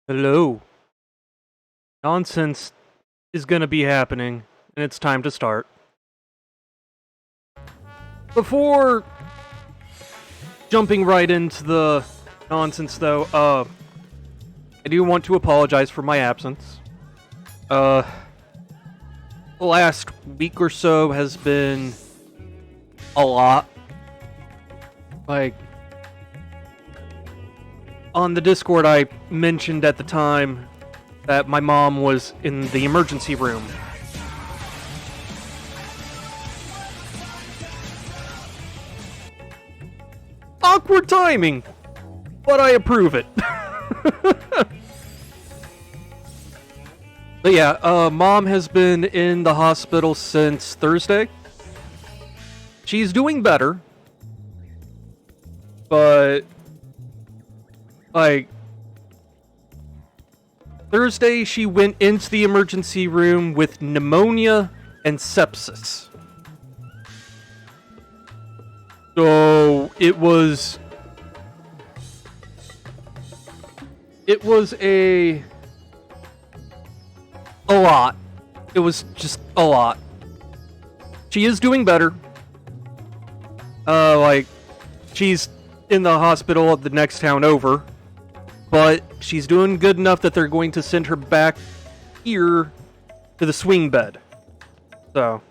Hello. Nonsense is gonna be happening, and it's time to start. Before jumping right into the nonsense, though, I do want to apologize for my absence. The last week or so has been a lot. Like, on the Discord, I mentioned at the time that my mom was in the emergency room. Awkward timing, but I approve it. But yeah, mom has been in the hospital since Thursday. She's doing better, but like Thursday she went into the emergency room with pneumonia and sepsis. So it was a lot. It was just a lot. She is doing better. She's in the hospital at the next town over, but she's doing good enough that they're going to send her back here to the swing bed. So,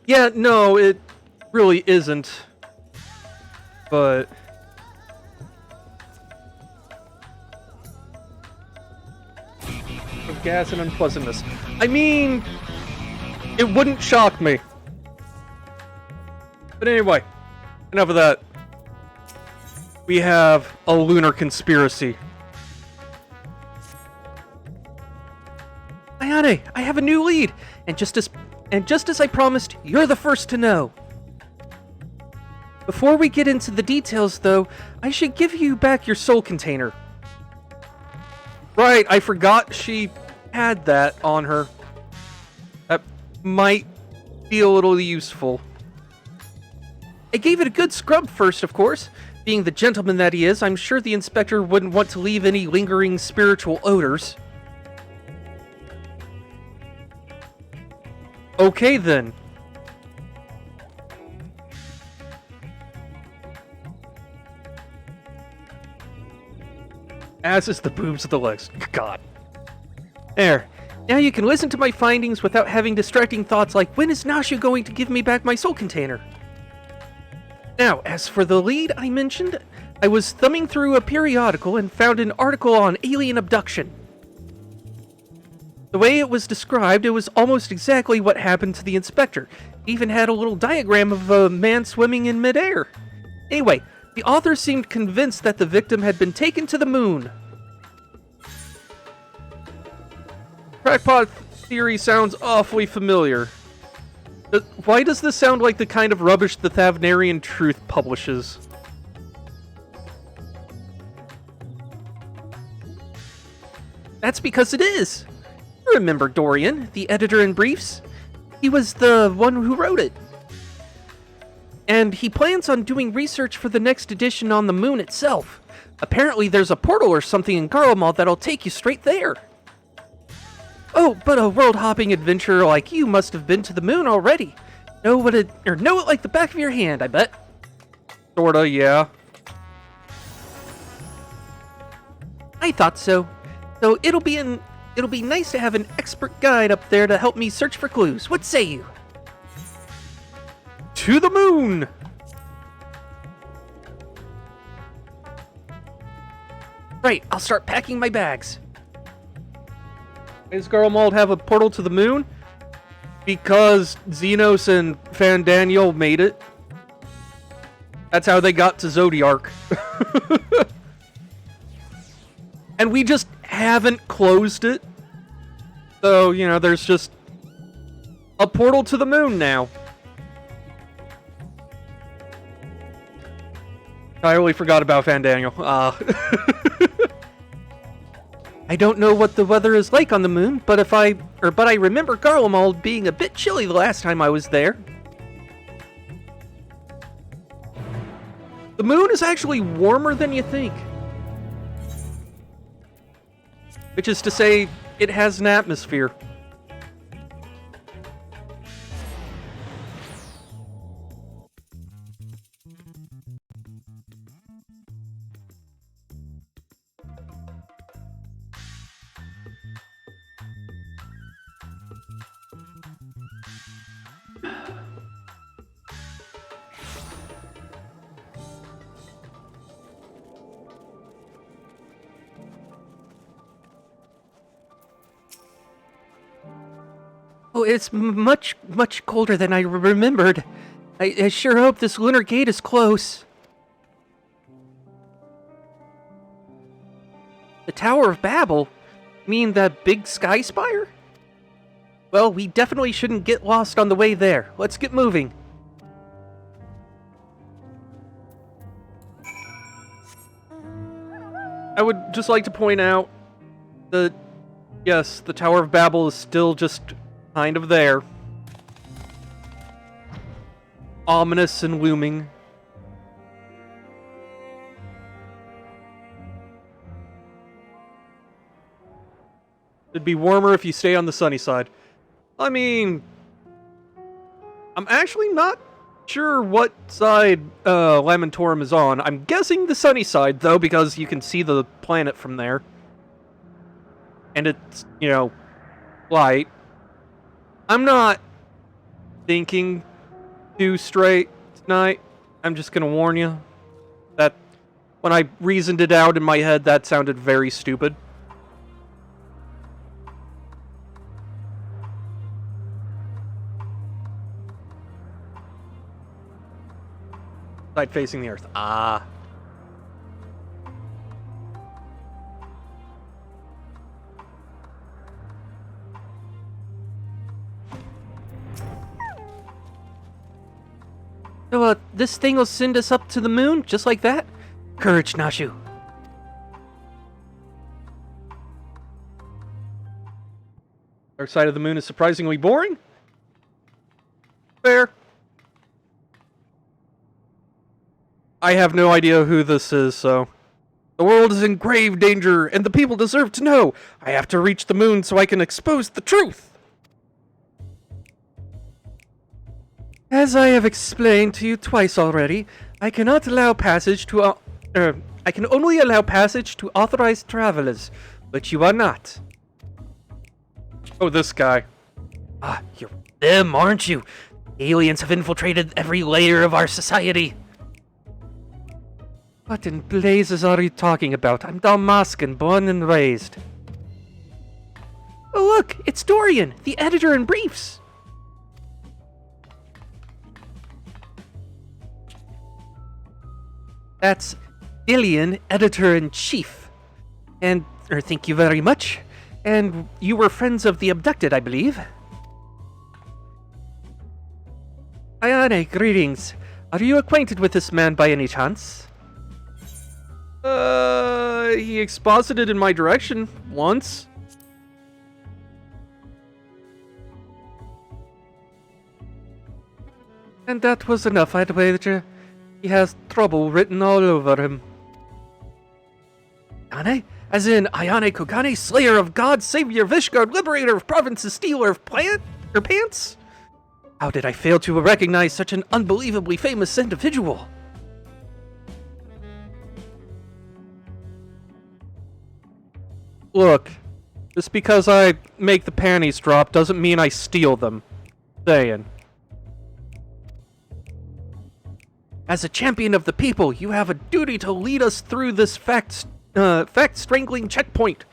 yeah, no, it really isn't. But of gas and unpleasantness. I mean, it wouldn't shock me. But anyway, enough of that. We have a lunar conspiracy. Ayane, I have a new lead, and just as I promised, you're the first to know. Before we get into the details, though, I should give you back your soul container. Right, I forgot she had that on her. That might be a little useful. I gave it a good scrub first, of course. Being the gentleman that he is, I'm sure the inspector wouldn't want to leave any lingering spiritual odors. Okay, then. As is the boobs of the legs. God. There. Now you can listen to my findings without having distracting thoughts like, when is Nashu going to give me back my soul container? Now, as for the lead I mentioned, I was thumbing through a periodical and found an article on alien abduction. The way it was described, it was almost exactly what happened to the inspector. It even had a little diagram of a man swimming in midair. Anyway, the author seemed convinced that the victim had been taken to the moon. Crackpot theory sounds awfully familiar. Why does this sound like the kind of rubbish the Thavnarian Truth publishes? That's because it is. Remember Dorian, the editor in briefs? He was the one who wrote it. And he plans on doing research for the next edition on the moon itself. Apparently there's a portal or something in Garlemald that'll take you straight there. Oh, but a world-hopping adventurer like you must have been to the moon already. Know it like the back of your hand, I bet. Sorta, yeah. I thought so. So it'll be nice to have an expert guide up there to help me search for clues. What say you? To the moon! Right, I'll start packing my bags. Does Garlemald have a portal to the moon? Because Xenos and Fandaniel made it. That's how they got to Zodiark. And we just haven't closed it. So, there's just a portal to the moon now. I really forgot about Fandaniel. I don't know what the weather is like on the moon, but I remember Garlemald being a bit chilly the last time I was there. The moon is actually warmer than you think. which is to say, it has an atmosphere. Oh, it's much, much colder than I remembered. I sure hope this lunar gate is close. The Tower of Babel? You mean that big sky spire? Well, we definitely shouldn't get lost on the way there. Let's get moving. I would just like to point out that, yes, the Tower of Babel is still just kind of there. Ominous and looming. It'd be warmer if you stay on the sunny side. I mean, I'm actually not sure what side Lamentorum is on. I'm guessing the sunny side, though, because you can see the planet from there. And it's, you know, light. I'm not thinking too straight tonight. I'm just gonna warn you that when I reasoned it out in my head, that sounded very stupid. Side facing the Earth. Ah. So, this thing will send us up to the moon, just like that? Courage, Nashu. Dark side of the moon is surprisingly boring? Fair. I have no idea who this is, so... The world is in grave danger, and the people deserve to know. I have to reach the moon so I can expose the truth. As I have explained to you twice already, I cannot allow passage to... I can only allow passage to authorized travelers, but you are not. Oh, this guy. Ah, you're them, aren't you? Aliens have infiltrated every layer of our society. What in blazes are you talking about? I'm Dalmascan, born and raised. Oh look, it's Dorian, the editor-in-briefs. That's Ilian, editor-in-chief. And, thank you very much. And you were friends of the abducted, I believe. Ayane, greetings. Are you acquainted with this man by any chance? He exposited in my direction once. And that was enough, I'd wager. He has trouble written all over him. Ayane? As in Ayane Kogane, slayer of gods, savior of Ishgard, liberator of provinces, stealer of pants? How did I fail to recognize such an unbelievably famous individual? Look, just because I make the panties drop doesn't mean I steal them. Saying. As a champion of the people, you have a duty to lead us through this fact-strangling checkpoint.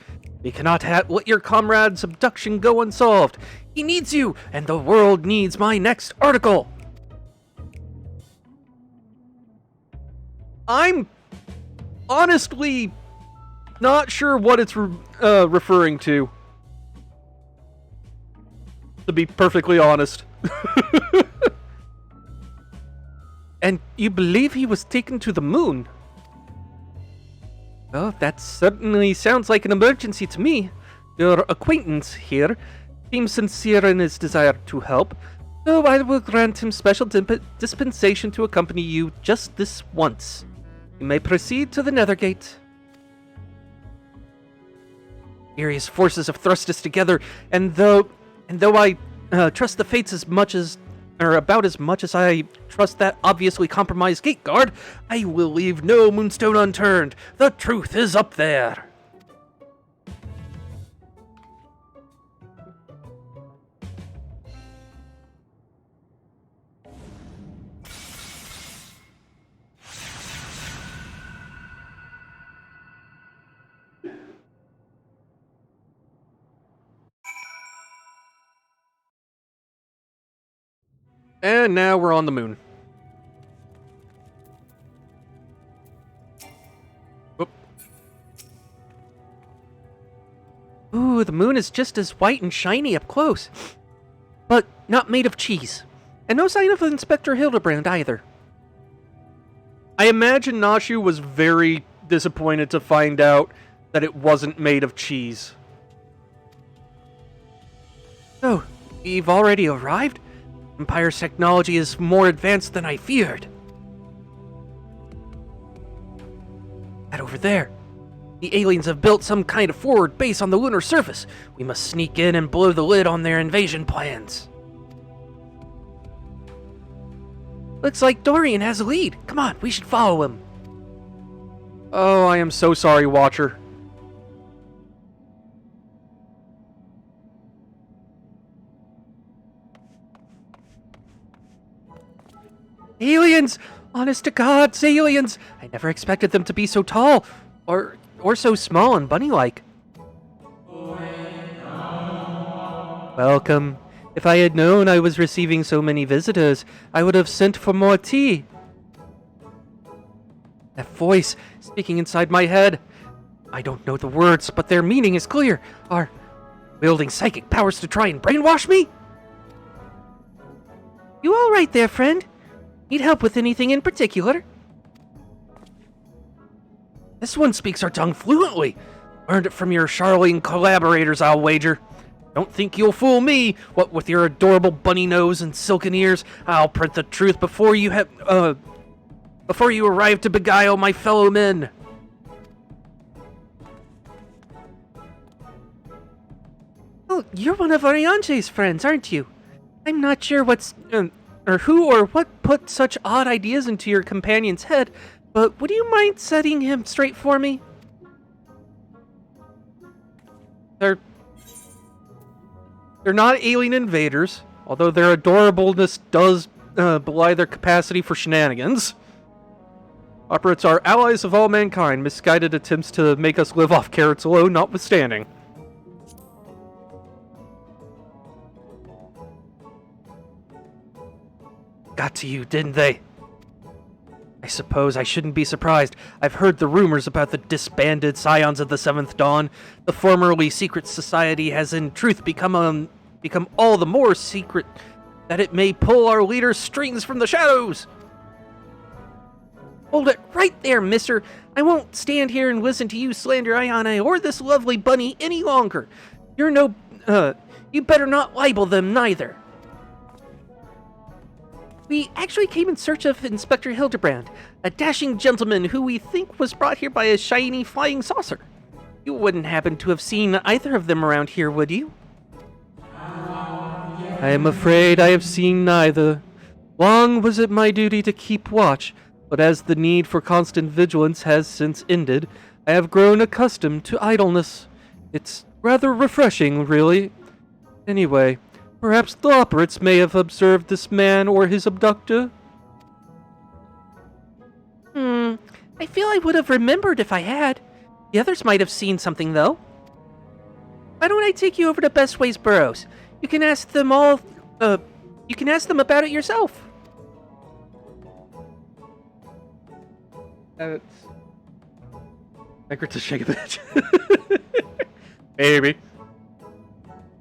We cannot let your comrade's abduction go unsolved. He needs you, and the world needs my next article. I'm honestly not sure what it's referring to be perfectly honest. And you believe he was taken to the moon? Well, that certainly sounds like an emergency to me. Your acquaintance here seems sincere in his desire to help, so I will grant him special dispensation to accompany you just this once. You may proceed to the Nethergate. Various forces have thrust us together, and though I trust the fates about as much as I trust that obviously compromised gate guard, I will leave no moonstone unturned. The truth is up there. And now we're on the moon. Oop. Ooh, the moon is just as white and shiny up close. But not made of cheese. And no sign of Inspector Hildebrand either. I imagine Nashu was very disappointed to find out that it wasn't made of cheese. Oh, we've already arrived? Empire's technology is more advanced than I feared. That over there. The aliens have built some kind of forward base on the lunar surface. We must sneak in and blow the lid on their invasion plans. Looks like Dorian has a lead. Come on, we should follow him. Oh, I am so sorry, Watcher. Aliens! Honest to God, it's aliens! I never expected them to be so tall, or so small and bunny-like. Welcome. If I had known I was receiving so many visitors, I would have sent for more tea. That voice speaking inside my head. I don't know the words, but their meaning is clear. Are wielding psychic powers to try and brainwash me? You all right there, friend? Need help with anything in particular? This one speaks our tongue fluently. Learned it from your Charlene collaborators, I'll wager. Don't think you'll fool me. What with your adorable bunny nose and silken ears, I'll print the truth before you arrive to beguile my fellow men. Oh, you're one of Arianje's friends, aren't you? I'm not sure who or what put such odd ideas into your companion's head, but would you mind setting him straight for me? They're not alien invaders, although their adorableness does belie their capacity for shenanigans. Operates are allies of all mankind, misguided attempts to make us live off carrots alone notwithstanding. Got to you, didn't they? I suppose I shouldn't be surprised. I've heard the rumors about the disbanded Scions of the Seventh Dawn. The formerly secret society has in truth become all the more secret that it may pull our leaders' strings from the shadows. Hold it right there, mister. I won't stand here and listen to you slander Ayane or this lovely bunny any longer. You better not libel them neither. We actually came in search of Inspector Hildebrand, a dashing gentleman who we think was brought here by a shiny flying saucer. You wouldn't happen to have seen either of them around here, would you? I am afraid I have seen neither. Long was it my duty to keep watch, but as the need for constant vigilance has since ended, I have grown accustomed to idleness. It's rather refreshing, really. Anyway, perhaps the operates may have observed this man or his abductor? I feel I would have remembered if I had. The others might have seen something, though. Why don't I take you over to Bestways Burrows? You can ask them about it yourself. That's... Egret to shake a bit. Maybe.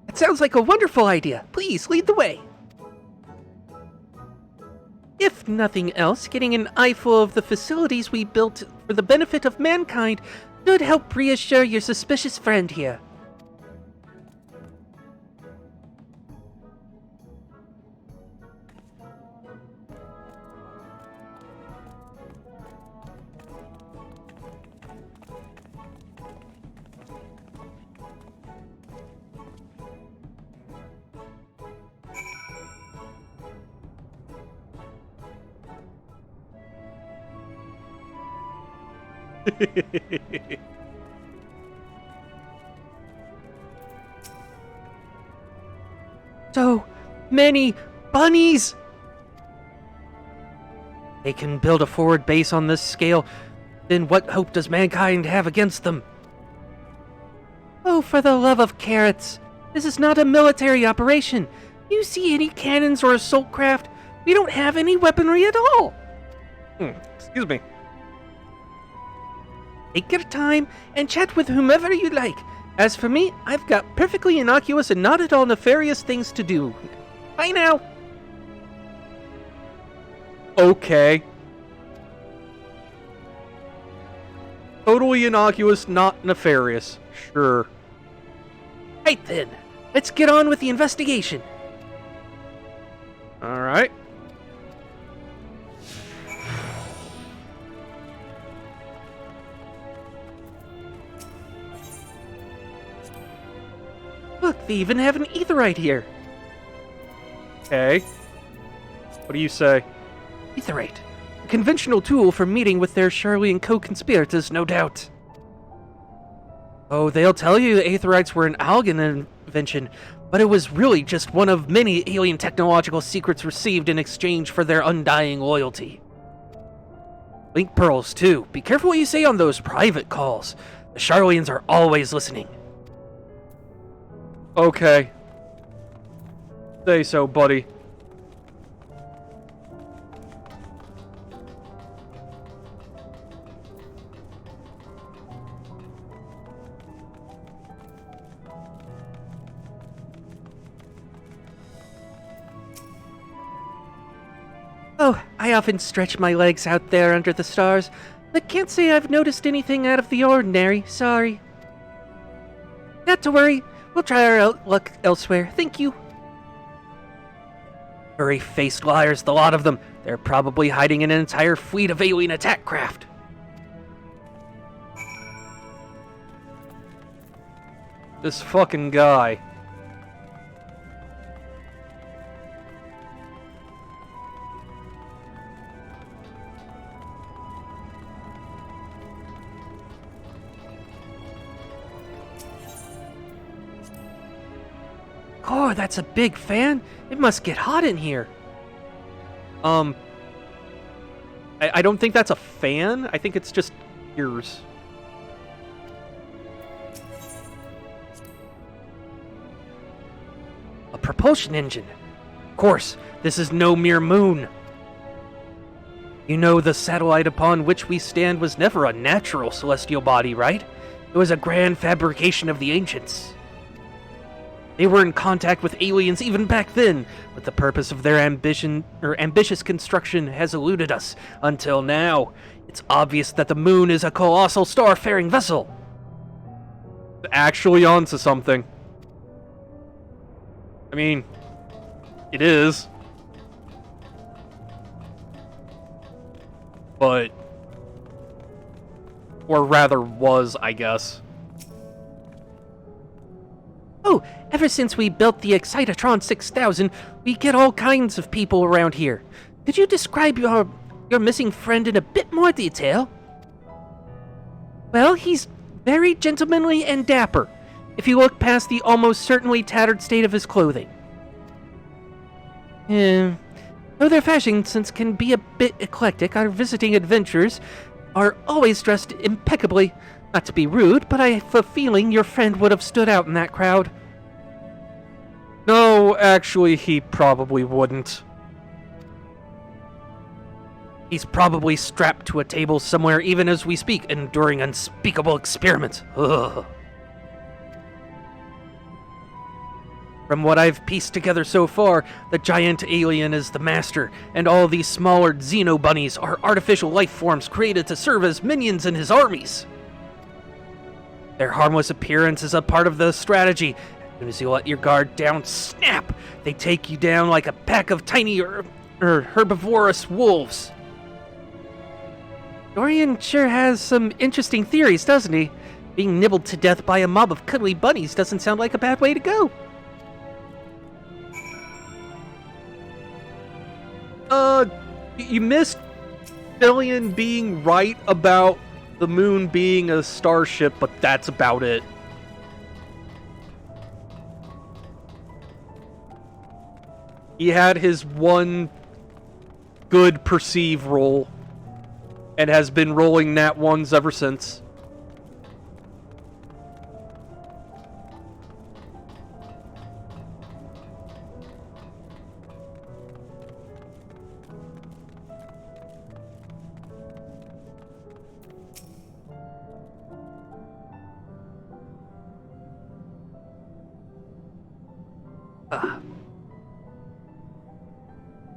That sounds like a wonderful idea. Please, lead the way. If nothing else, getting an eyeful of the facilities we built for the benefit of mankind should help reassure your suspicious friend here. So many bunnies! They can build a forward base on this scale, then what hope does mankind have against them? Oh, for the love of carrots! This is not a military operation! Do you see any cannons or assault craft? We don't have any weaponry at all! Excuse me. Take your time and chat with whomever you like. As for me, I've got perfectly innocuous and not at all nefarious things to do. Bye now! Okay. Totally innocuous, not nefarious. Sure. Right then, let's get on with the investigation. Alright. Look, they even have an aetheryte here. Okay. What do you say? Aetheryte. A conventional tool for meeting with their Charlian co-conspirators, no doubt. Oh, they'll tell you aetherytes were an Algan invention, but it was really just one of many alien technological secrets received in exchange for their undying loyalty. Link pearls, too. Be careful what you say on those private calls. The Charlians are always listening. Okay. Say so, buddy. Oh, I often stretch my legs out there under the stars, but can't say I've noticed anything out of the ordinary, sorry. Not to worry, we'll try our luck elsewhere, thank you. Furry-faced liars, the lot of them. They're probably hiding an entire fleet of alien attack craft. This fucking guy. Oh, that's a big fan. It must get hot in here. I don't think that's a fan. I think it's just ears. A propulsion engine. Of course, this is no mere moon. You know the satellite upon which we stand was never a natural celestial body, right? It was a grand fabrication of the ancients. They were in contact with aliens even back then, but the purpose of their ambitious construction has eluded us until now. It's obvious that the moon is a colossal star-faring vessel. Actually onto something. I mean, it is. But, or rather was, I guess. Oh, ever since we built the Excitatron 6000, we get all kinds of people around here. Could you describe your missing friend in a bit more detail? Well, he's very gentlemanly and dapper, if you look past the almost certainly tattered state of his clothing. Though their fashion sense can be a bit eclectic, our visiting adventurers are always dressed impeccably. Not to be rude, but I have a feeling your friend would have stood out in that crowd. No, actually, he probably wouldn't. He's probably strapped to a table somewhere even as we speak, enduring unspeakable experiments. Ugh. From what I've pieced together so far, the giant alien is the master, and all these smaller xenobunnies are artificial life forms created to serve as minions in his armies. Their harmless appearance is a part of the strategy. As soon as you let your guard down, snap! They take you down like a pack of tiny herbivorous wolves. Dorian sure has some interesting theories, doesn't he? Being nibbled to death by a mob of cuddly bunnies doesn't sound like a bad way to go. You missed Fillion being right about the moon being a starship, but that's about it. He had his one good perceive roll, and has been rolling nat ones ever since.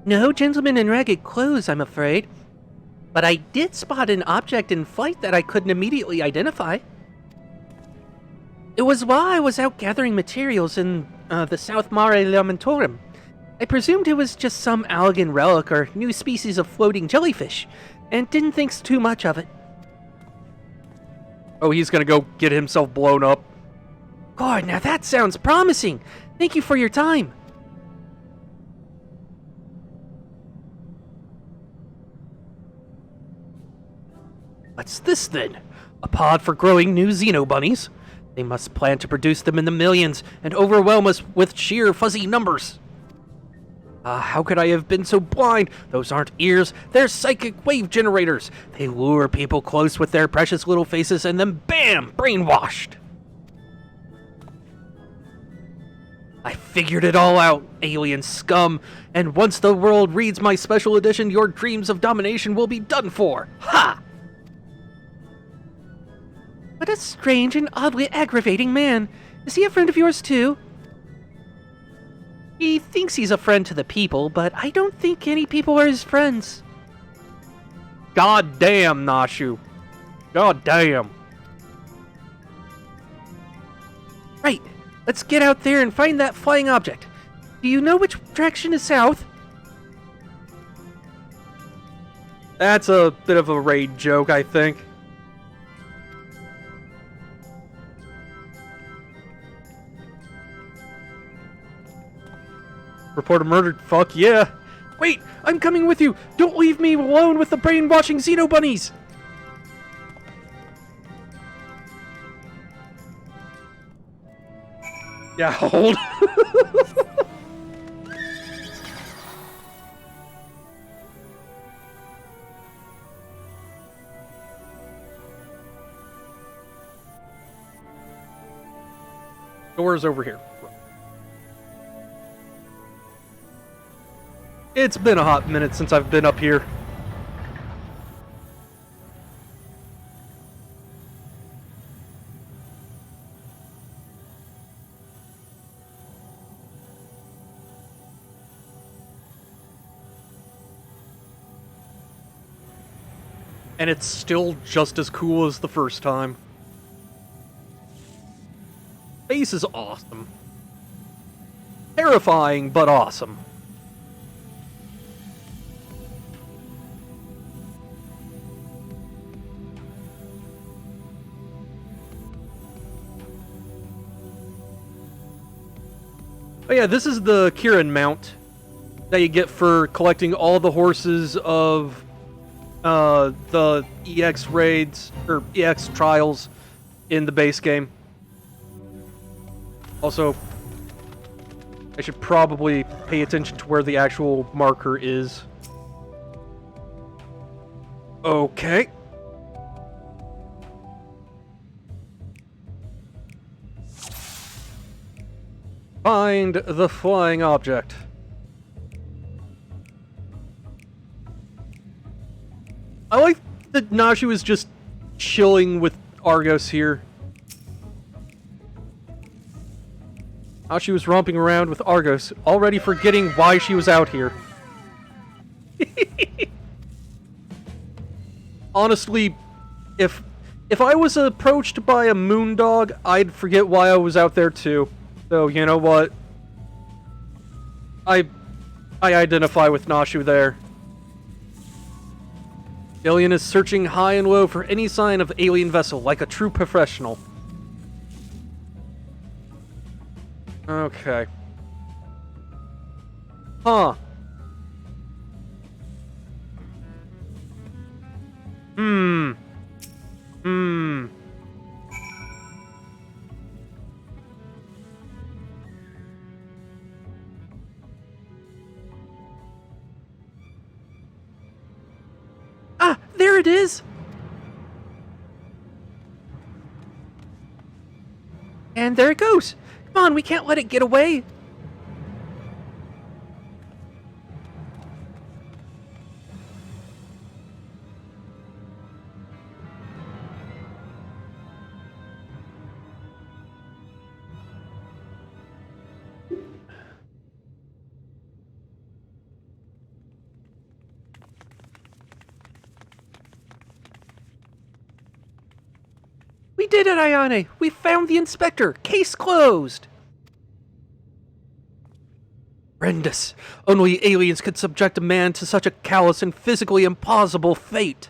No gentleman in ragged clothes, I'm afraid. But I did spot an object in flight that I couldn't immediately identify. It was while I was out gathering materials in the South Mare Lamentorum. I presumed it was just some Allegan relic or new species of floating jellyfish, and didn't think too much of it. Oh, he's gonna go get himself blown up. God, now that sounds promising. Thank you for your time. What's this then? A pod for growing new xenobunnies? They must plan to produce them in the millions and overwhelm us with sheer fuzzy numbers. How could I have been so blind? Those aren't ears, they're psychic wave generators. They lure people close with their precious little faces and then bam! Brainwashed! I figured it all out, alien scum, and once the world reads my special edition, your dreams of domination will be done for. Ha! What a strange and oddly aggravating man. Is he a friend of yours too? He thinks he's a friend to the people, but I don't think any people are his friends. God damn, Nashu. God damn. Right, let's get out there and find that flying object. Do you know which direction is south? That's a bit of a raid joke, I think. Report a murder. Fuck yeah. Wait, I'm coming with you. Don't leave me alone with the brainwashing xenobunnies. Yeah, hold. Door's over here. It's been a hot minute since I've been up here. And it's still just as cool as the first time. Space is awesome. Terrifying, but awesome. Oh yeah, this is the Kirin mount that you get for collecting all the horses of the EX raids, or EX trials in the base game. Also, I should probably pay attention to where the actual marker is. Okay. Find the flying object. I like that Nashu is just chilling with Argos here. Nashu was romping around with Argos, already forgetting why she was out here. Honestly, if I was approached by a moondog, I'd forget why I was out there too. So, you know what? I identify with Nashu there. Alien is searching high and low for any sign of alien vessel, like a true professional. Okay. Huh. There it is! And there it goes! Come on, we can't let it get away! We did it, Ayane! We found the inspector! Case closed! Horrendous. Only aliens could subject a man to such a callous and physically impossible fate.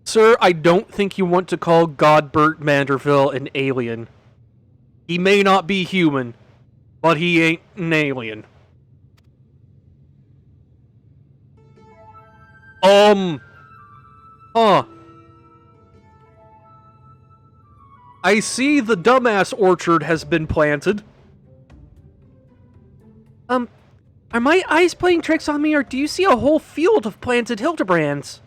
Sir, I don't think you want to call Godbert Manderville an alien. He may not be human, but he ain't an alien. Huh. I see the dumbass orchard has been planted. Are my eyes playing tricks on me, or do you see a whole field of planted Hildebrands?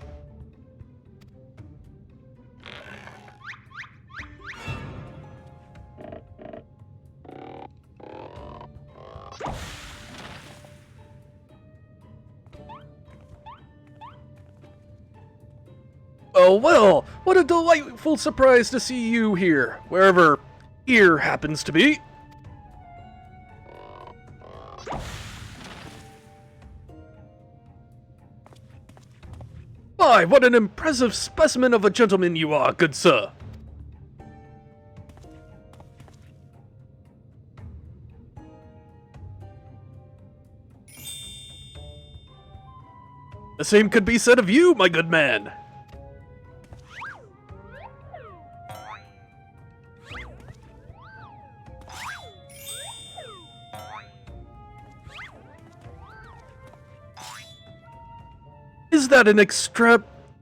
Oh, well, what a delightful surprise to see you here, wherever here happens to be. Why, what an impressive specimen of a gentleman you are, good sir. The same could be said of you, my good man. Is that an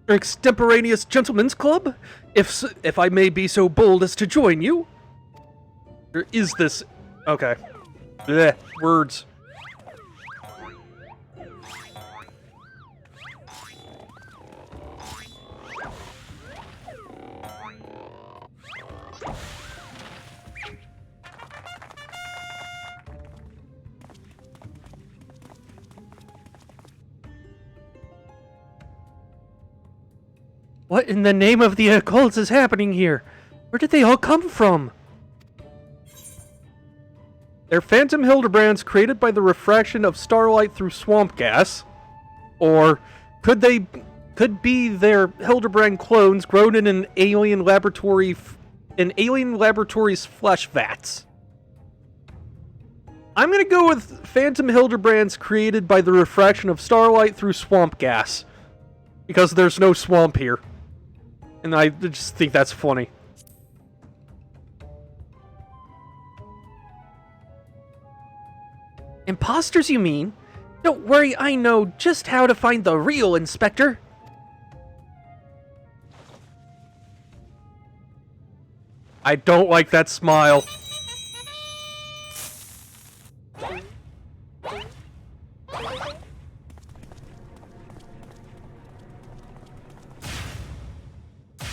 extemporaneous gentleman's club? If I may be so bold as to join you? Or is this... Okay. Blech, words. What in the name of the occult is happening here? Where did they all come from? They're phantom Hildebrands created by the refraction of starlight through swamp gas. Or could be their Hildebrand clones grown in an alien laboratory's flesh vats. I'm gonna go with phantom Hildebrands created by the refraction of starlight through swamp gas. Because there's no swamp here. And I just think that's funny. Imposters, you mean? Don't worry, I know just how to find the real Inspector. I don't like that smile.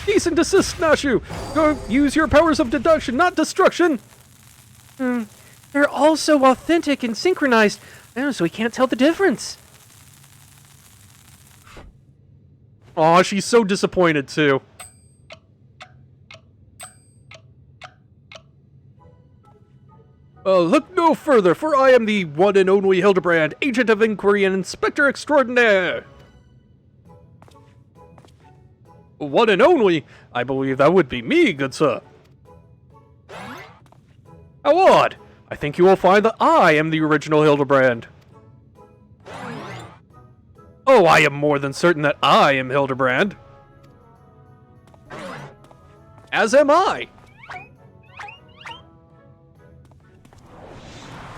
Cease and desist, Nashu! Go use your powers of deduction, not destruction! They're all so authentic and synchronized, so we can't tell the difference. Aw, she's so disappointed, too. Look no further, for I am the one and only Hildebrand, Agent of Inquiry and Inspector Extraordinaire! One and only? I believe that would be me, good sir. How odd! I think you will find that I am the original Hildebrand. Oh, I am more than certain that I am Hildebrand. As am I.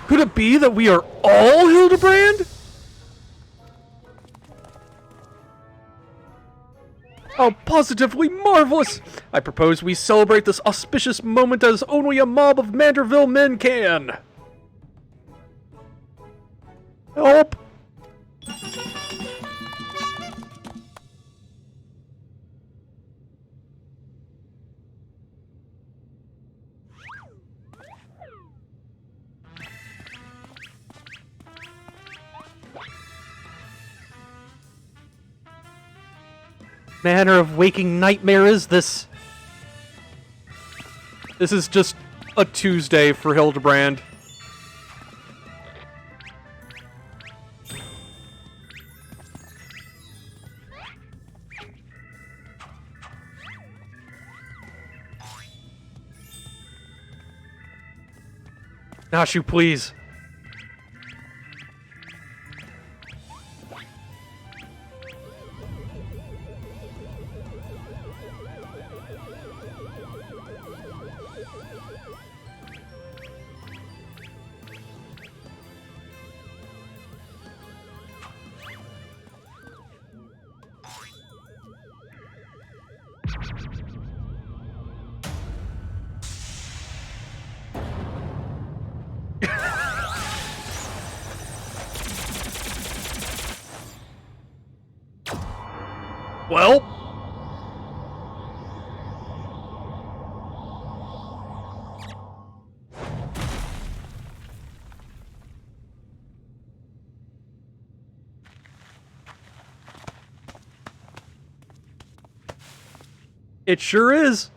Could it be that we are all Hildebrand? How positively marvelous! I propose we celebrate this auspicious moment as only a mob of Manderville men can. Help! Manner of waking nightmare is this? This is just a Tuesday for Hildebrand. Nashu, please. Well, it sure is.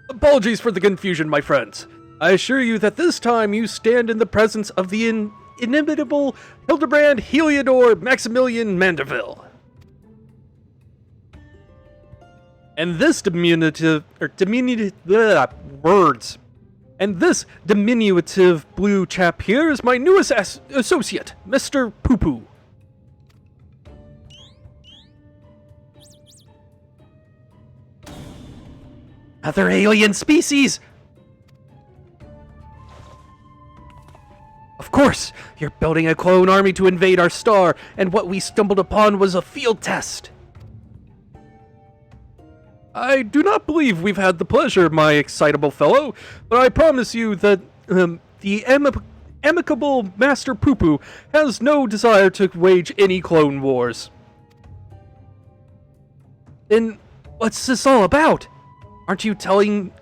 Apologies for the confusion, my friends. I assure you that this time you stand in the presence of the inimitable Hildebrand Heliodor Maximilian Mandeville. And this diminutive blue chap here is my newest associate, Mr. Poo-Poo. Other alien species! Of course, you're building a clone army to invade our star, and what we stumbled upon was a field test. I do not believe we've had the pleasure, my excitable fellow, but I promise you that the amicable Master Poo-Poo has no desire to wage any clone wars. Then what's this all about? Are you telling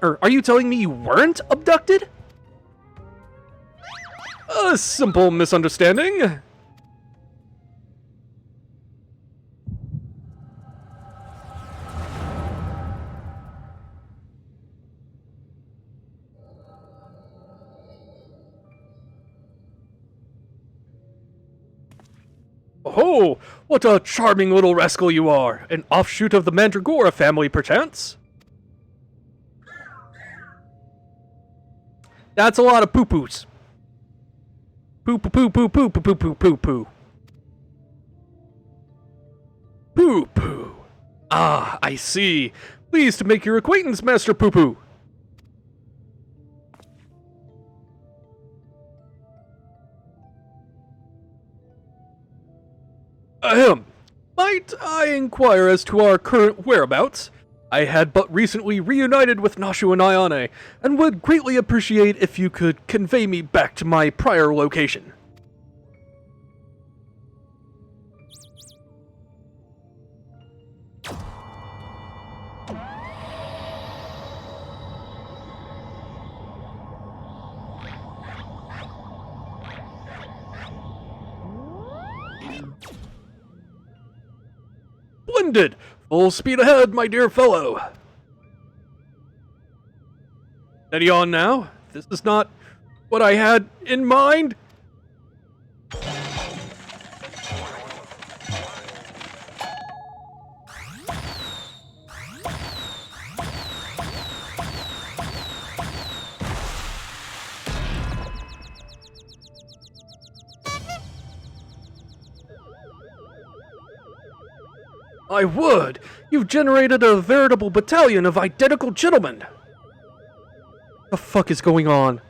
me you weren't abducted? A simple misunderstanding. Oh, what a charming little rascal you are! An offshoot of the Mandragora family, perchance? That's a lot of poo-poos. Poo-poo-poo-poo-poo-poo-poo-poo-poo-poo. Poo-poo. Ah, I see. Pleased to make your acquaintance, Master Poo-Poo. Ahem. Might I inquire as to our current whereabouts? I had but recently reunited with Nashu and Ayane, and would greatly appreciate if you could convey me back to my prior location. Splendid! Full speed ahead, my dear fellow! Steady on now. This is not what I had in mind. I would! You've generated a veritable battalion of identical gentlemen! The fuck is going on?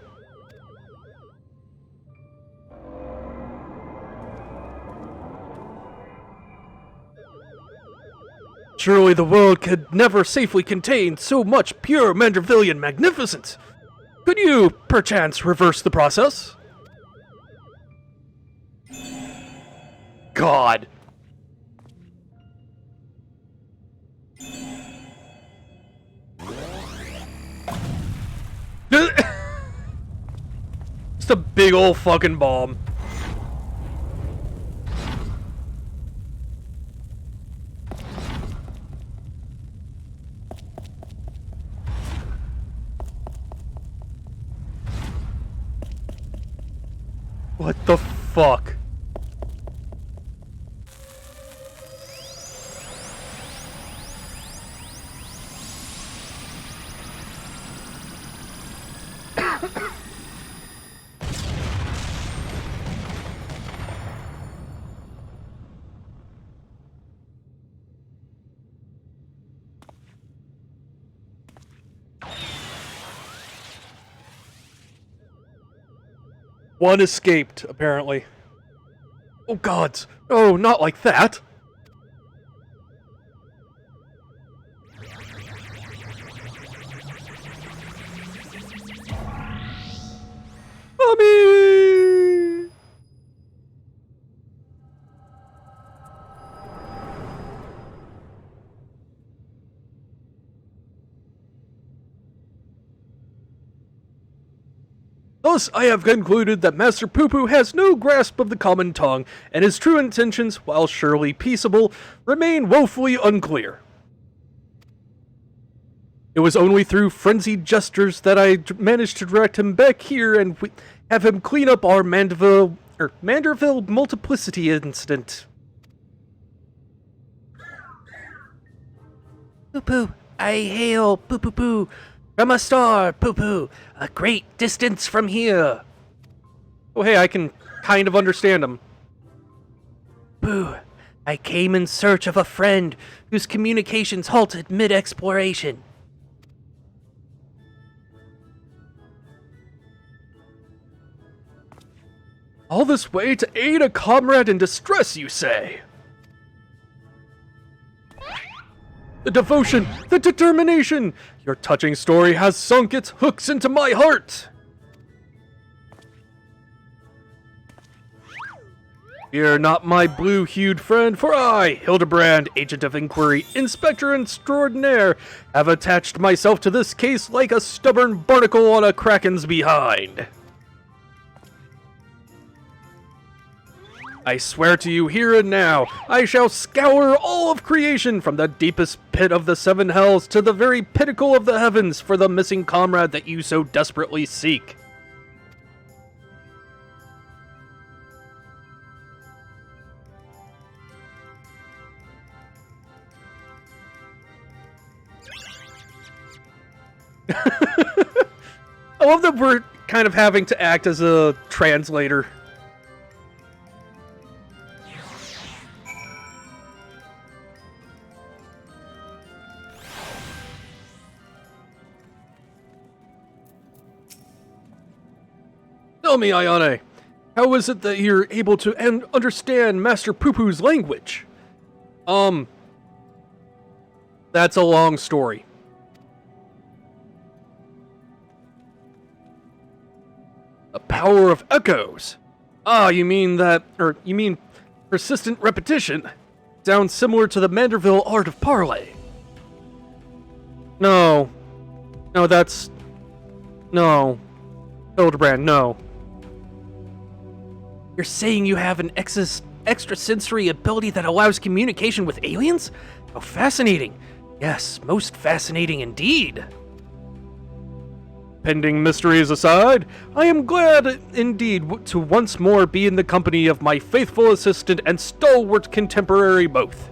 Surely the world could never safely contain so much pure Mandravillian magnificence! Could you, perchance, reverse the process? God. Just a big old fucking bomb. What the fuck? One escaped, apparently. Oh gods! Oh, not like that! Mommy! Thus, I have concluded that Master Poo-Poo has no grasp of the common tongue, and his true intentions, while surely peaceable, remain woefully unclear. It was only through frenzied gestures that I managed to direct him back here and have him clean up our Manderville multiplicity incident. Poo-Poo, I hail Poo-Poo-Poo. From a star, Poo-Poo, a great distance from here. Oh hey, I can kind of understand him. Pooh, I came in search of a friend whose communications halted mid-exploration. All this way to aid a comrade in distress, you say? The devotion, the determination! Your touching story has sunk its hooks into my heart! Fear not, my blue-hued friend, for I, Hildebrand, Agent of Inquiry, Inspector Extraordinaire, have attached myself to this case like a stubborn barnacle on a kraken's behind. I swear to you here and now, I shall scour all of creation from the deepest pit of the seven hells to the very pinnacle of the heavens for the missing comrade that you so desperately seek. I love that we're kind of having to act as a translator. Tell me, Ayane, how is it that you're able to understand Master Poo-Poo's language? That's a long story. The power of echoes. Ah, you mean persistent repetition. Sounds similar to the Manderville art of parley. No, Hildebrand, no. You're saying you have an extrasensory ability that allows communication with aliens? How fascinating. Yes, most fascinating indeed. Pending mysteries aside, I am glad indeed to once more be in the company of my faithful assistant and stalwart contemporary both.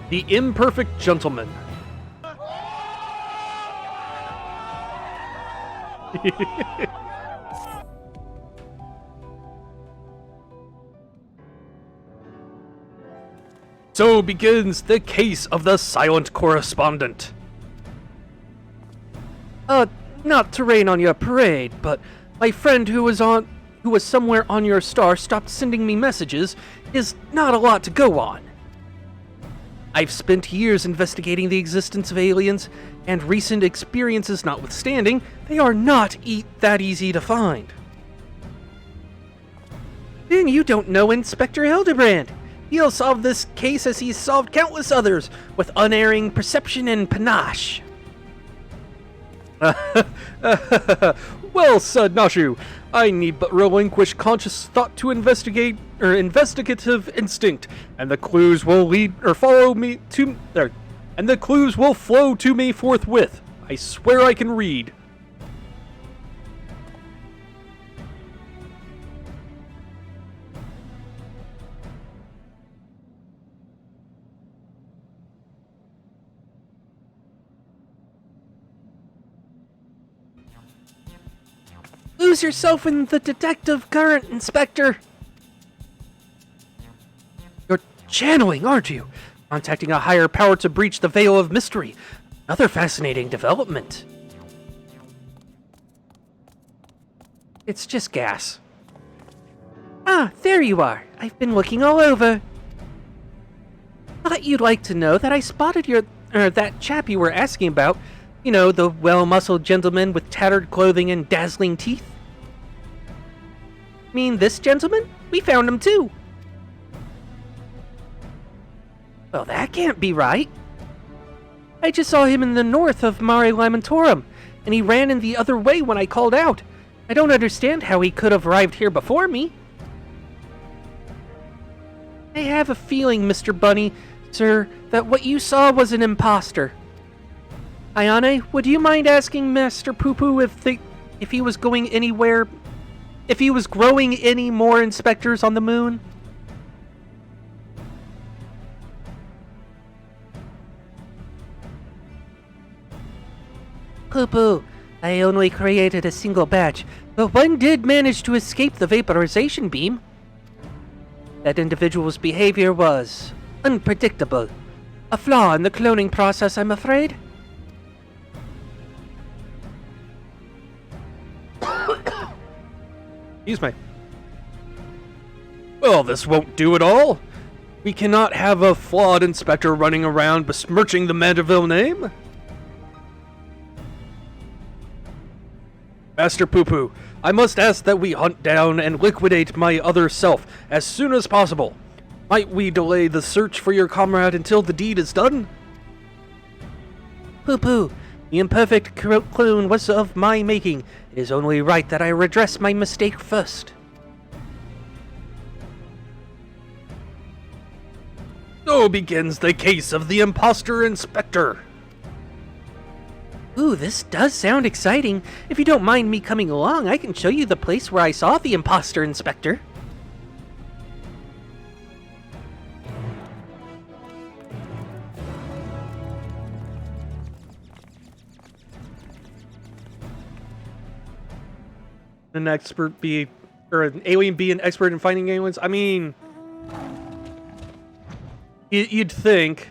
The Imperfect Gentleman. So begins the case of the silent correspondent. Not to rain on your parade, but my friend who was somewhere on your star stopped sending me messages is not a lot to go on. I've spent years investigating the existence of aliens, and recent experiences notwithstanding, they are not that easy to find. Then you don't know Inspector Hildebrand. He'll solve this case as he's solved countless others, with unerring perception and panache. Well said, Nashu. I need but relinquish conscious thought to investigate, or investigative instinct, and the clues will and the clues will flow to me forthwith. I swear I can read. Lose yourself in the detective current, Inspector. You're channeling, aren't you? Contacting a higher power to breach the veil of mystery. Another fascinating development. It's just gas. Ah, there you are. I've been looking all over. Thought you'd like to know that I spotted that chap you were asking about. You know, the well-muscled gentleman with tattered clothing and dazzling teeth. Mean this gentleman? We found him too. Well, that can't be right. I just saw him in the north of Mare Lamentorum, and he ran in the other way when I called out. I don't understand how he could have arrived here before me. I have a feeling, Mr. Bunny, sir, that what you saw was an imposter. Ayane, would you mind asking Master Poo-Poo if he was going anywhere, if he was growing any more inspectors on the moon? Poo-Poo, I only created a single batch, but one did manage to escape the vaporization beam. That individual's behavior was unpredictable. A flaw in the cloning process, I'm afraid. Excuse me. Well, this won't do at all. We cannot have a flawed inspector running around besmirching the Mandeville name. Master Poo-Poo, I must ask that we hunt down and liquidate my other self as soon as possible. Might we delay the search for your comrade until the deed is done? Poo-Poo, the imperfect clone was of my making. It is only right that I redress my mistake first. So begins the case of the imposter inspector. Ooh, this does sound exciting. If you don't mind me coming along, I can show you the place where I saw the imposter inspector. An alien be an expert in finding aliens? I mean, you'd think.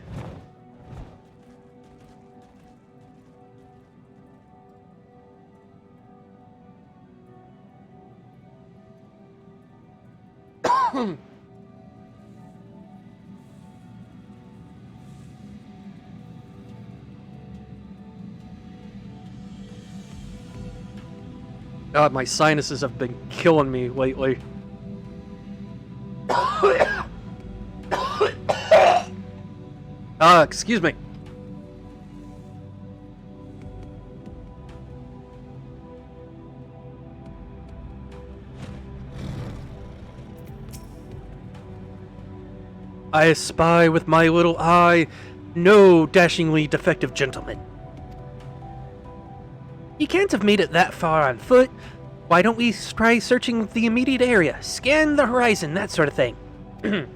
God, my sinuses have been killing me lately. Excuse me. I spy with my little eye no dashingly defective gentleman. You can't have made it that far on foot. Why don't we try searching the immediate area, scan the horizon, that sort of thing? Then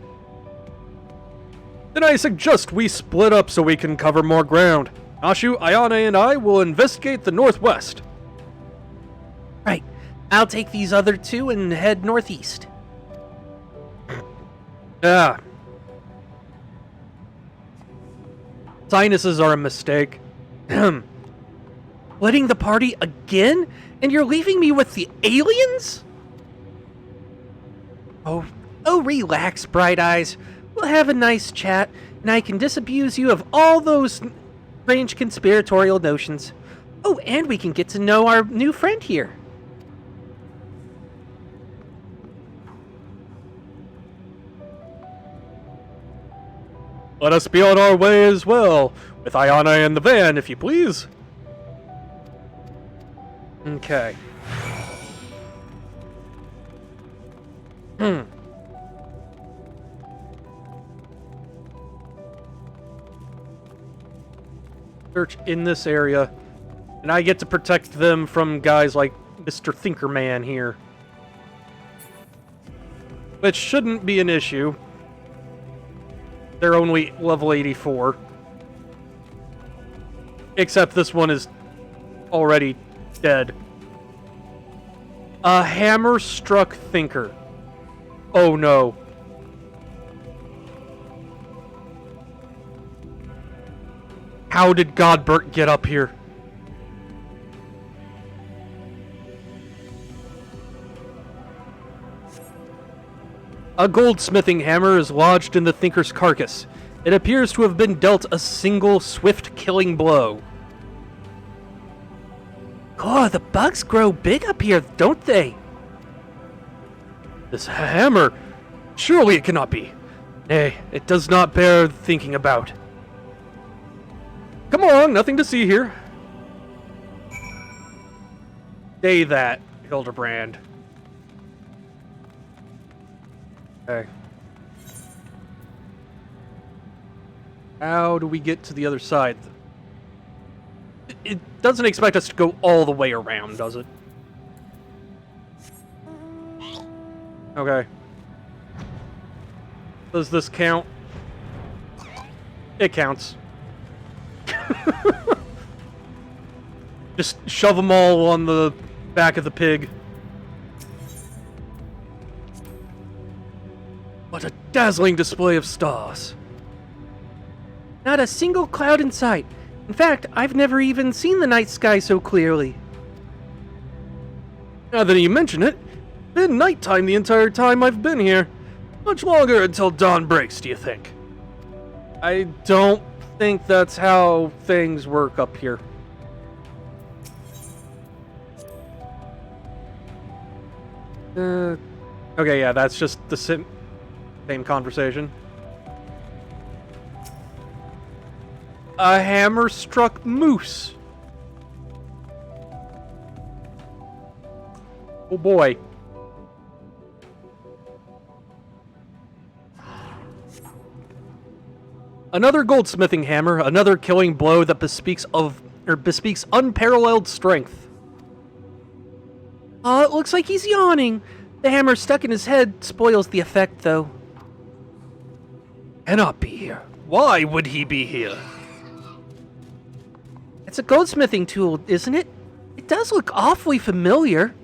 I suggest we split up so we can cover more ground. Nashu, Ayane, and I will investigate the northwest. Right. I'll take these other two and head northeast. Yeah. Sinuses are a mistake. Letting the party again? And you're leaving me with the aliens? Oh, relax, Bright Eyes. We'll have a nice chat, and I can disabuse you of all those strange conspiratorial notions. Oh, and we can get to know our new friend here. Let us be on our way as well, with Ayana in the van, if you please. Okay. Search in this area, and I get to protect them from guys like Mr. Thinkerman here. Which shouldn't be an issue. They're only level 84. Except this one is already dead. A hammer-struck thinker. Oh no. How did Godbert get up here? A goldsmithing hammer is lodged in the thinker's carcass. It appears to have been dealt a single swift killing blow. Oh, the bugs grow big up here, don't they? This hammer? Surely it cannot be. Nay, it does not bear thinking about. Come on, nothing to see here. Say that, Hildebrand. Okay. How do we get to the other side? It doesn't expect us to go all the way around, does it? Okay. Does this count? It counts. Just shove them all on the back of the pig. What a dazzling display of stars. Not a single cloud in sight. In fact, I've never even seen the night sky so clearly. Now that you mention it, it's been nighttime the entire time I've been here. Much longer until dawn breaks, do you think? I don't think that's how things work up here. Okay, yeah, that's just the same conversation. A hammer-struck moose. Oh boy. Another goldsmithing hammer, another killing blow that bespeaks unparalleled strength. Oh, it looks like he's yawning. The hammer stuck in his head spoils the effect, though. Cannot be here. Why would he be here? It's a goldsmithing tool, isn't it? It does look awfully familiar.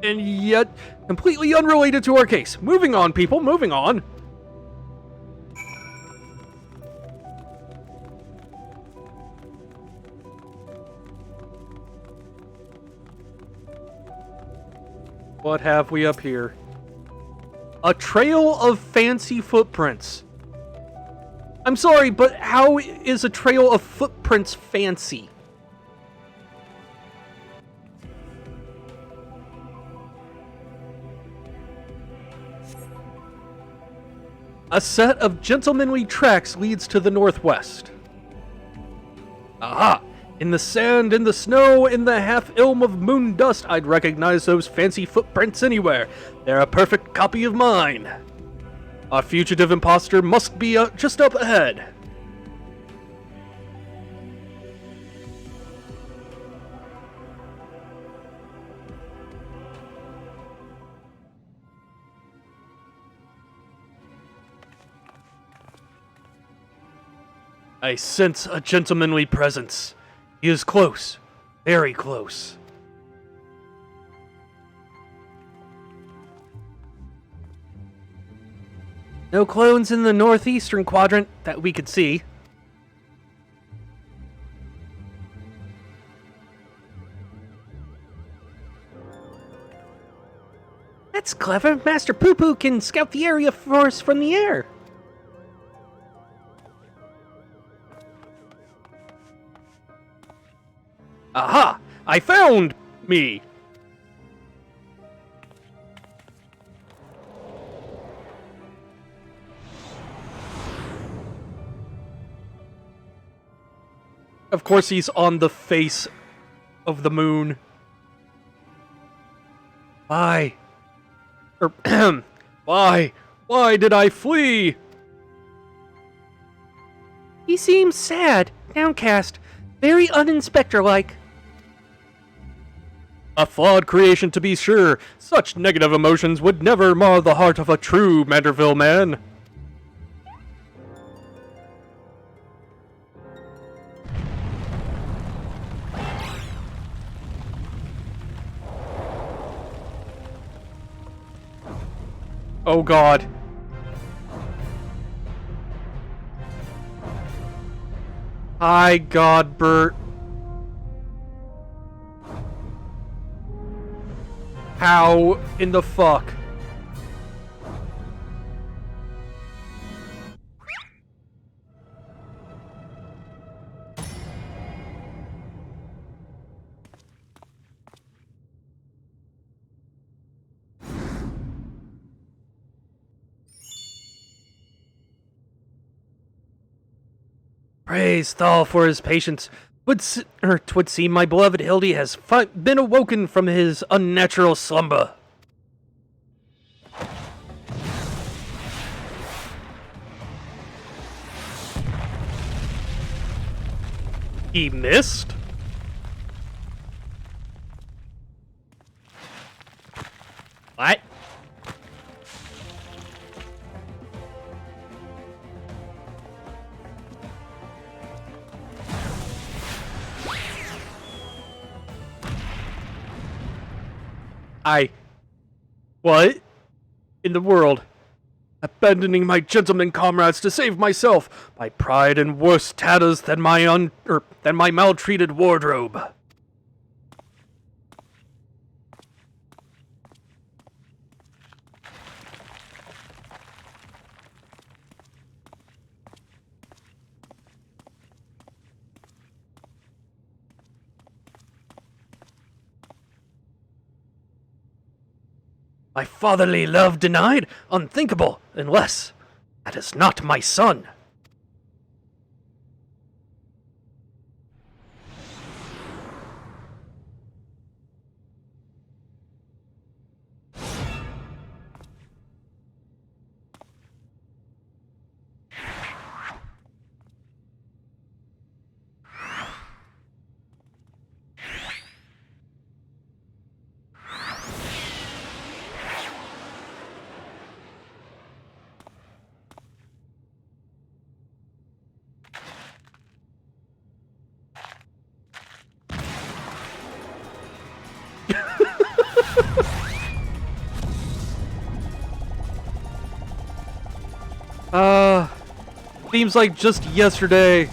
And yet, completely unrelated to our case. Moving on, people, moving on. What have we up here? A trail of fancy footprints. I'm sorry, but how is a trail of footprints fancy? A set of gentlemanly tracks leads to the northwest. Aha! In the sand, in the snow, in the half-ilm of moon dust, I'd recognize those fancy footprints anywhere. They're a perfect copy of mine. Our fugitive imposter must be just up ahead. I sense a gentlemanly presence. He is close, very close. No clones in the northeastern quadrant that we could see. That's clever. Master Poo Poo can scout the area for us from the air. Aha! I found me! Of course he's on the face of the moon. Why? Why? Why did I flee? He seems sad, downcast, very uninspector-like. A flawed creation, to be sure. Such negative emotions would never mar the heart of a true Manderville man. Oh God. Hi, Godbert. How in the fuck? Praise Thal for his patience. Twould seem my beloved Hildy has been awoken from his unnatural slumber. He missed? What? What? In the world? Abandoning my gentlemen comrades to save myself, my pride in worse tatters than my maltreated wardrobe. My fatherly love denied? Unthinkable, unless that is not my son. Seems like just yesterday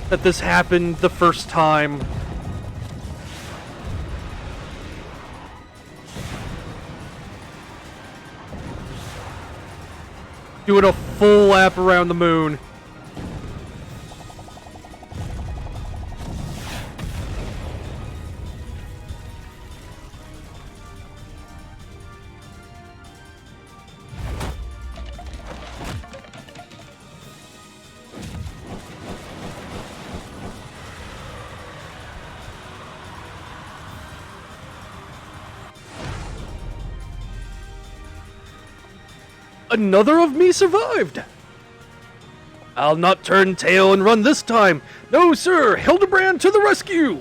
that this happened the first time. Doing a full lap around the moon. Another of me survived! I'll not turn tail and run this time! No, sir! Hildebrand to the rescue!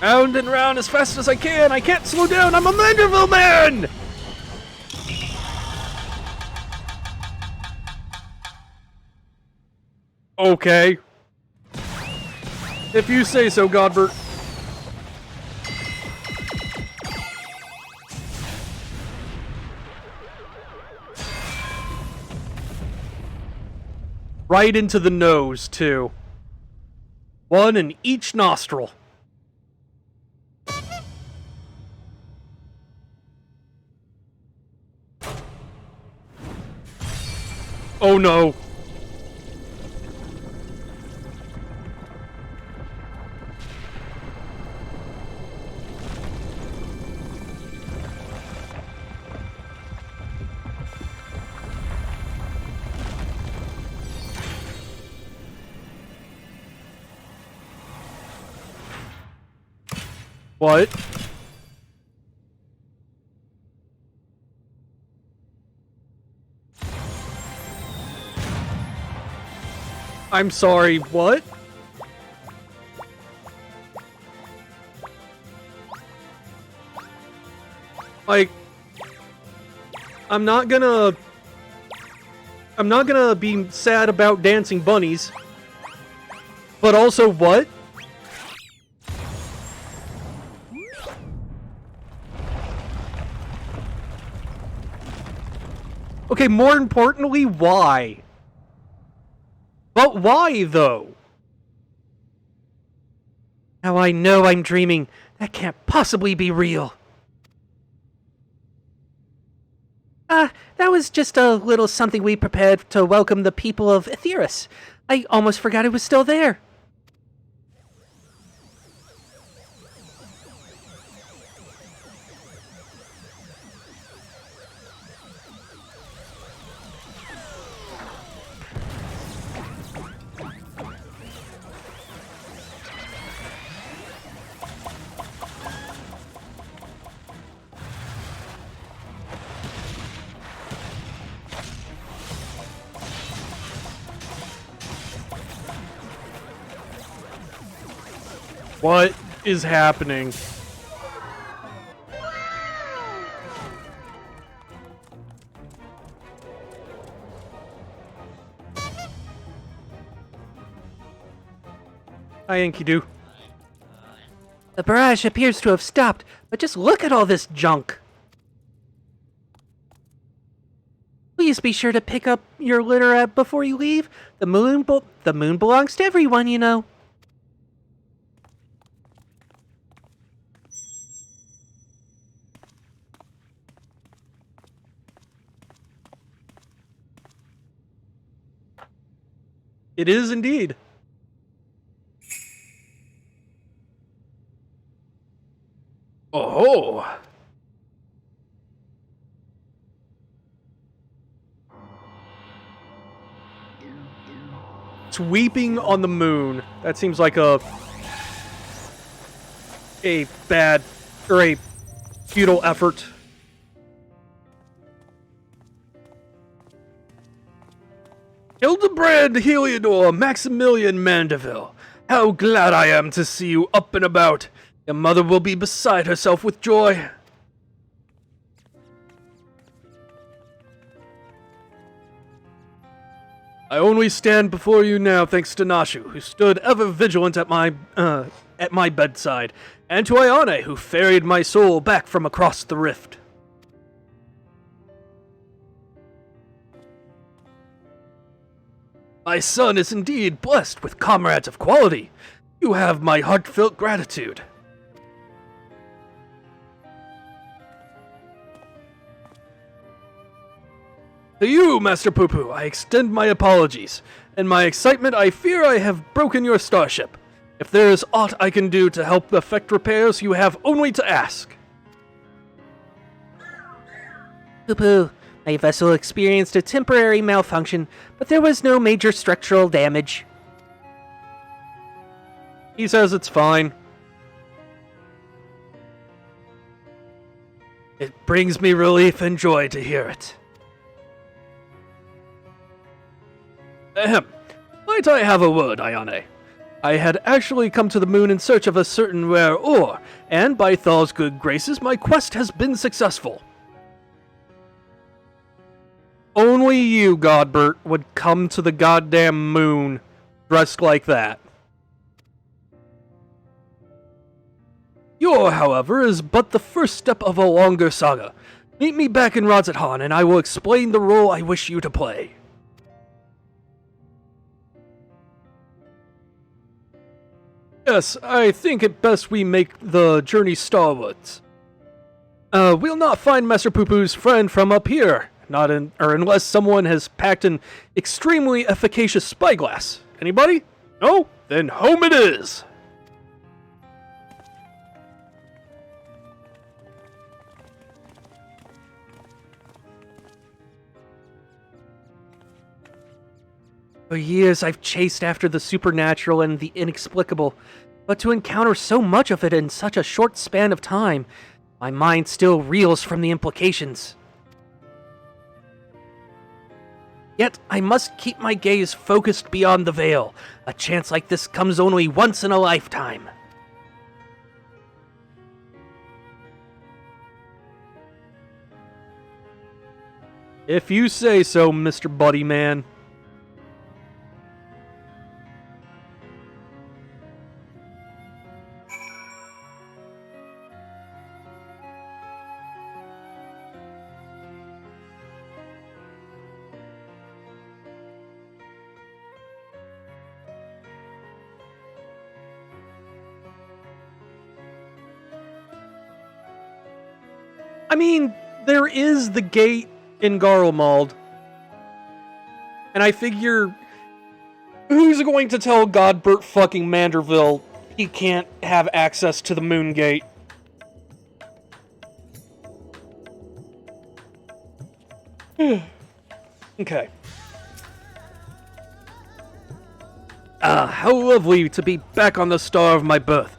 Round and round as fast as I can! I can't slow down! I'm a Manderville man! Okay. If you say so, Godbert. Right into the nose, too. One in each nostril. Oh no. What? I'm sorry, what? Like, I'm not gonna be sad about dancing bunnies. But also what? Okay, more importantly, why? But why, though? Now I know I'm dreaming. That can't possibly be real. That was just a little something we prepared to welcome the people of Aetheris. I almost forgot it was still there. What is happening? Hi, Enkidu. The barrage appears to have stopped, but just look at all this junk. Please be sure to pick up your litter before you leave. The moon belongs to everyone, you know. It is indeed. Oh. It's weeping on the moon. That seems like a bad or a futile effort. Hildebrand Heliodor Maximilian Mandeville, how glad I am to see you up and about. Your mother will be beside herself with joy. I only stand before you now thanks to Nashu, who stood ever vigilant at my bedside, and to Ayane, who ferried my soul back from across the rift. My son is indeed blessed with comrades of quality. You have my heartfelt gratitude. To you, Master Poopoo, I extend my apologies. In my excitement, I fear I have broken your starship. If there is aught I can do to help effect repairs, you have only to ask. Poo-poo, my vessel experienced a temporary malfunction, but there was no major structural damage. He says it's fine. It brings me relief and joy to hear it. Ahem. Might I have a word, Ayane? I had actually come to the moon in search of a certain rare ore, and by Thal's good graces, my quest has been successful. Only you, Godbert, would come to the goddamn moon dressed like that. Your, however, is but the first step of a longer saga. Meet me back in Radz-at-Han, and I will explain the role I wish you to play. Yes, I think it best we make the journey starwards. We'll not find Master Poopoo's friend from up here. unless someone has packed an extremely efficacious spyglass. Anybody? No? Then home it is! For years I've chased after the supernatural and the inexplicable, but to encounter so much of it in such a short span of time, my mind still reels from the implications. Yet I must keep my gaze focused beyond the veil. A chance like this comes only once in a lifetime. If you say so, Mr. Buddy Man. I mean, there is the gate in Garlemald. And I figure, who's going to tell Godbert fucking Manderville he can't have access to the Moon Gate? Okay. How lovely to be back on the star of my birth.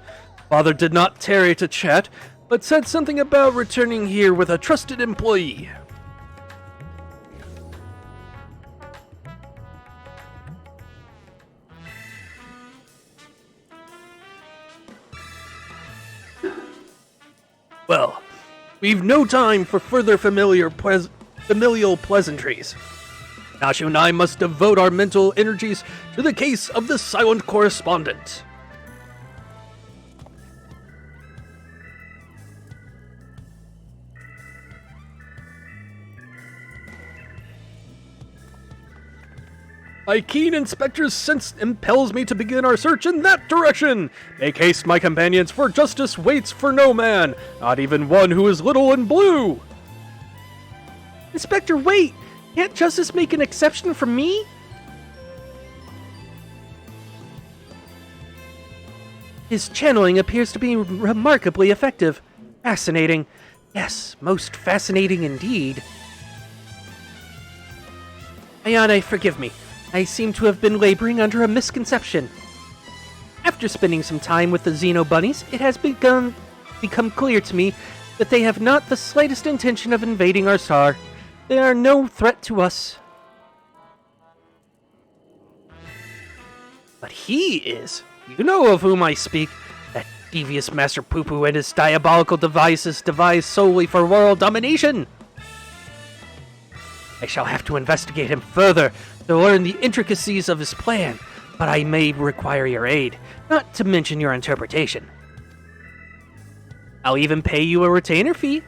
Father did not tarry to chat, but said something about returning here with a trusted employee. Well, we've no time for further familial pleasantries. Nashu and I must devote our mental energies to the case of the silent correspondent. My keen inspector's sense impels me to begin our search in that direction. Make haste, my companions, for justice waits for no man, not even one who is little and blue. Inspector, wait! Can't justice make an exception for me? His channeling appears to be remarkably effective. Fascinating. Yes, most fascinating indeed. Ayane, forgive me. I seem to have been laboring under a misconception. After spending some time with the Xeno Bunnies, it has become clear to me that they have not the slightest intention of invading our star. They are no threat to us. But he is. You know of whom I speak. That devious Master Poopoo and his diabolical devices devised solely for world domination. I shall have to investigate him further to learn the intricacies of his plan, but I may require your aid, not to mention your interpretation. I'll even pay you a retainer fee.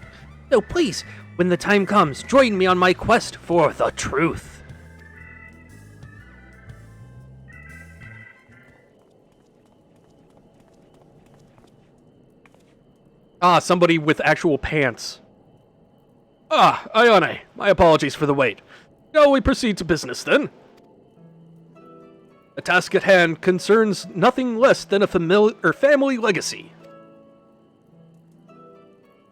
So please, when the time comes, join me on my quest for the truth. Somebody with actual pants. Ayane, my apologies for the wait. Shall we proceed to business, then? The task at hand concerns nothing less than a family legacy.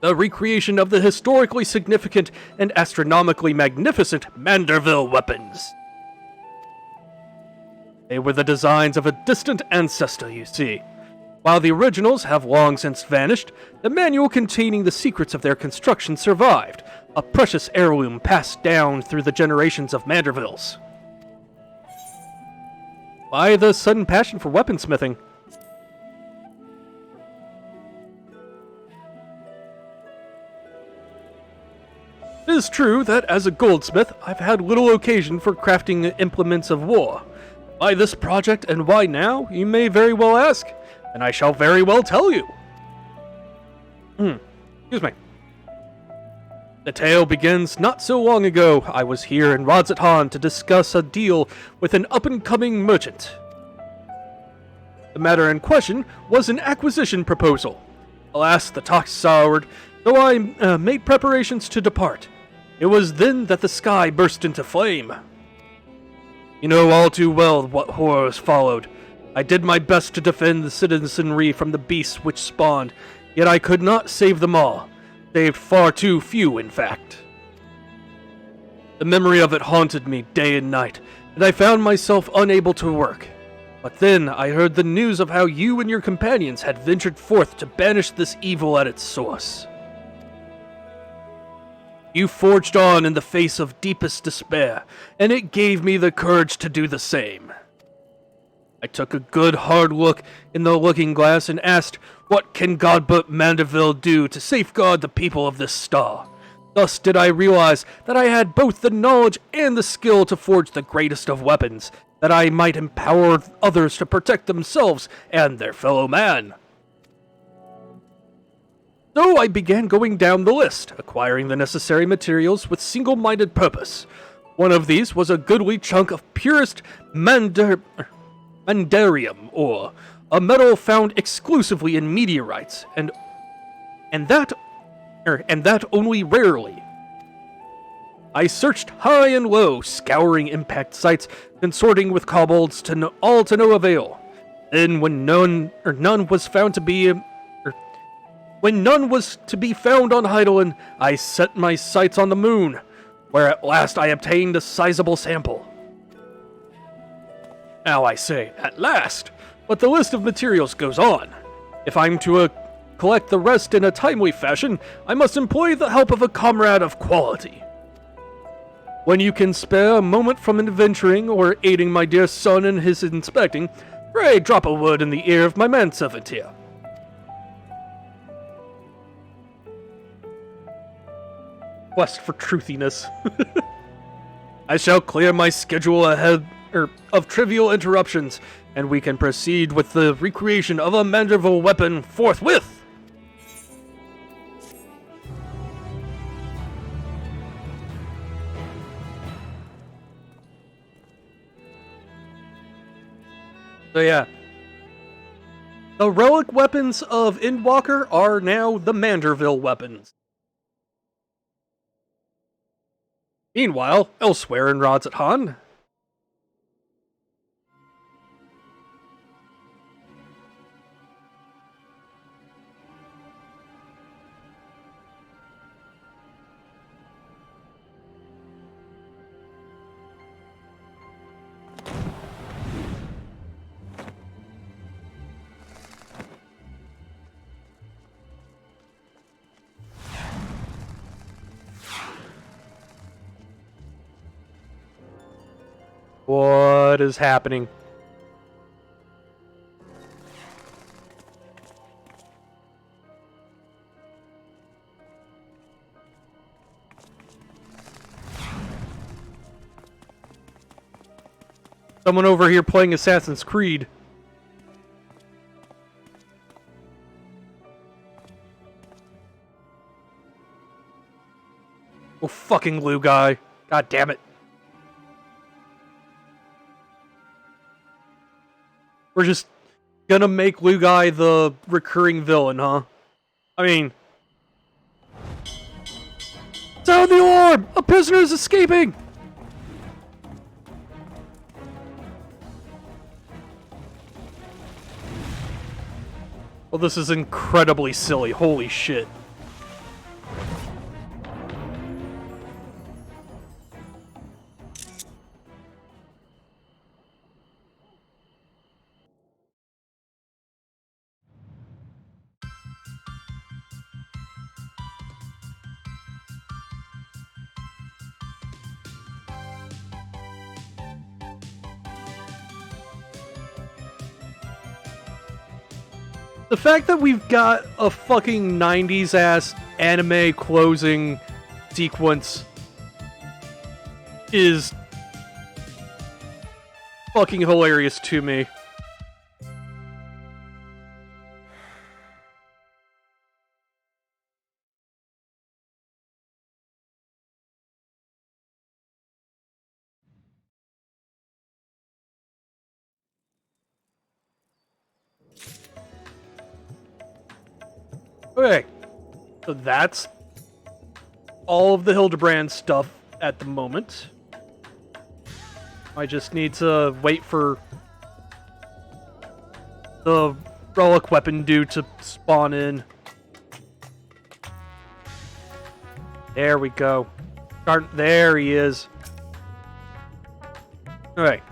The recreation of the historically significant and astronomically magnificent Manderville weapons. They were the designs of a distant ancestor, you see. While the originals have long since vanished, the manual containing the secrets of their construction survived, a precious heirloom passed down through the generations of Mandervilles. Why the sudden passion for weaponsmithing? It is true that as a goldsmith, I've had little occasion for crafting implements of war. Why this project and why now, you may very well ask, and I shall very well tell you. Excuse me. The tale begins not so long ago. I was here in Radz-at-Han to discuss a deal with an up-and-coming merchant. The matter in question was an acquisition proposal. Alas, the talks soured, so I made preparations to depart. It was then that the sky burst into flame. You know all too well what horrors followed. I did my best to defend the citizenry from the beasts which spawned, yet I could not save them all. Saved far too few, in fact. The memory of it haunted me day and night, and I found myself unable to work. But then I heard the news of how you and your companions had ventured forth to banish this evil at its source. You forged on in the face of deepest despair, and it gave me the courage to do the same. I took a good hard look in the looking glass and asked, what can Godbert Manderville do to safeguard the people of this star? Thus did I realize that I had both the knowledge and the skill to forge the greatest of weapons, that I might empower others to protect themselves and their fellow man. So I began going down the list, acquiring the necessary materials with single-minded purpose. One of these was a goodly chunk of purest mandarium ore, a metal found exclusively in meteorites, and that only rarely. I searched high and low, scouring impact sites, consorting with kobolds all to no avail. Then, when none was to be found on Heidelin, I set my sights on the moon, where at last I obtained a sizable sample. Now I say, at last, but the list of materials goes on. If I'm to collect the rest in a timely fashion, I must employ the help of a comrade of quality. When you can spare a moment from adventuring or aiding my dear son in his inspecting, pray drop a word in the ear of my manservant here. Quest for truthiness. I shall clear my schedule ahead of trivial interruptions, and we can proceed with the recreation of a Manderville weapon forthwith. So yeah, the relic weapons of Endwalker are now the Manderville weapons. Meanwhile, elsewhere in Radz-at-Han, what is happening? Someone over here playing Assassin's Creed. Oh, fucking Lu guy. God damn it. We're just gonna make Lu guy the recurring villain, huh? I mean... Sound the alarm! A prisoner is escaping! Well, this is incredibly silly. Holy shit. The fact that we've got a fucking 90s ass anime closing sequence is fucking hilarious to me. Okay, so that's all of the Hildebrand stuff at the moment. I just need to wait for the relic weapon dude to spawn in. There we go. There he is. Alright.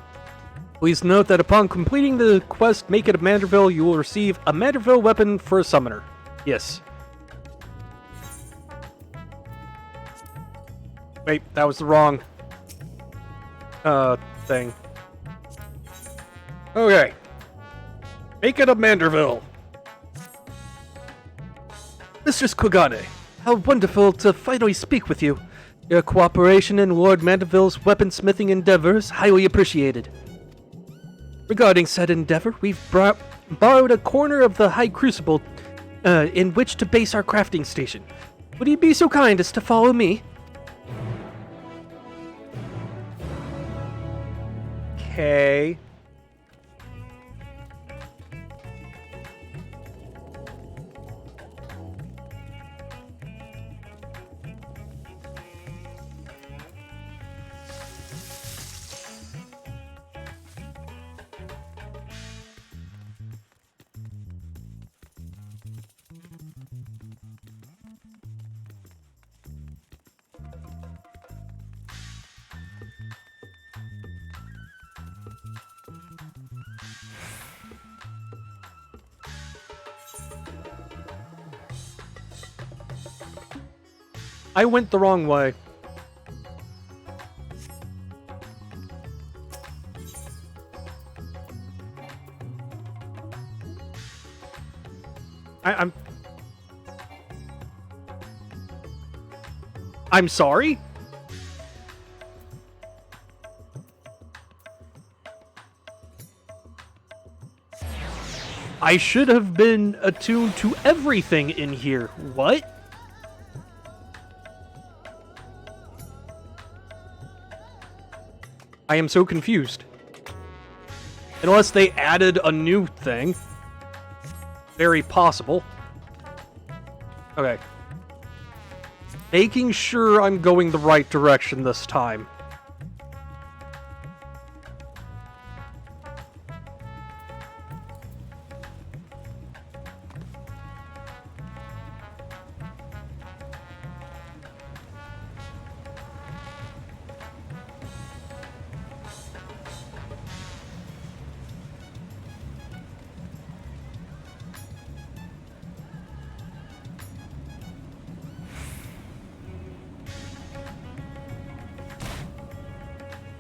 Please note that upon completing the quest Make It a Manderville, you will receive a Manderville weapon for a summoner. Yes. Wait, that was the wrong thing. Okay. Make It a Manderville. Mistress Kogane, how wonderful to finally speak with you. Your cooperation in Lord Manderville's weaponsmithing endeavor is highly appreciated. Regarding said endeavor, we've borrowed a corner of the High Crucible in which to base our crafting station. Would you be so kind as to follow me? Okay. I went the wrong way. I'm sorry? I should have been attuned to everything in here. What? I am so confused. Unless they added a new thing. Very possible. Okay. Making sure I'm going the right direction this time.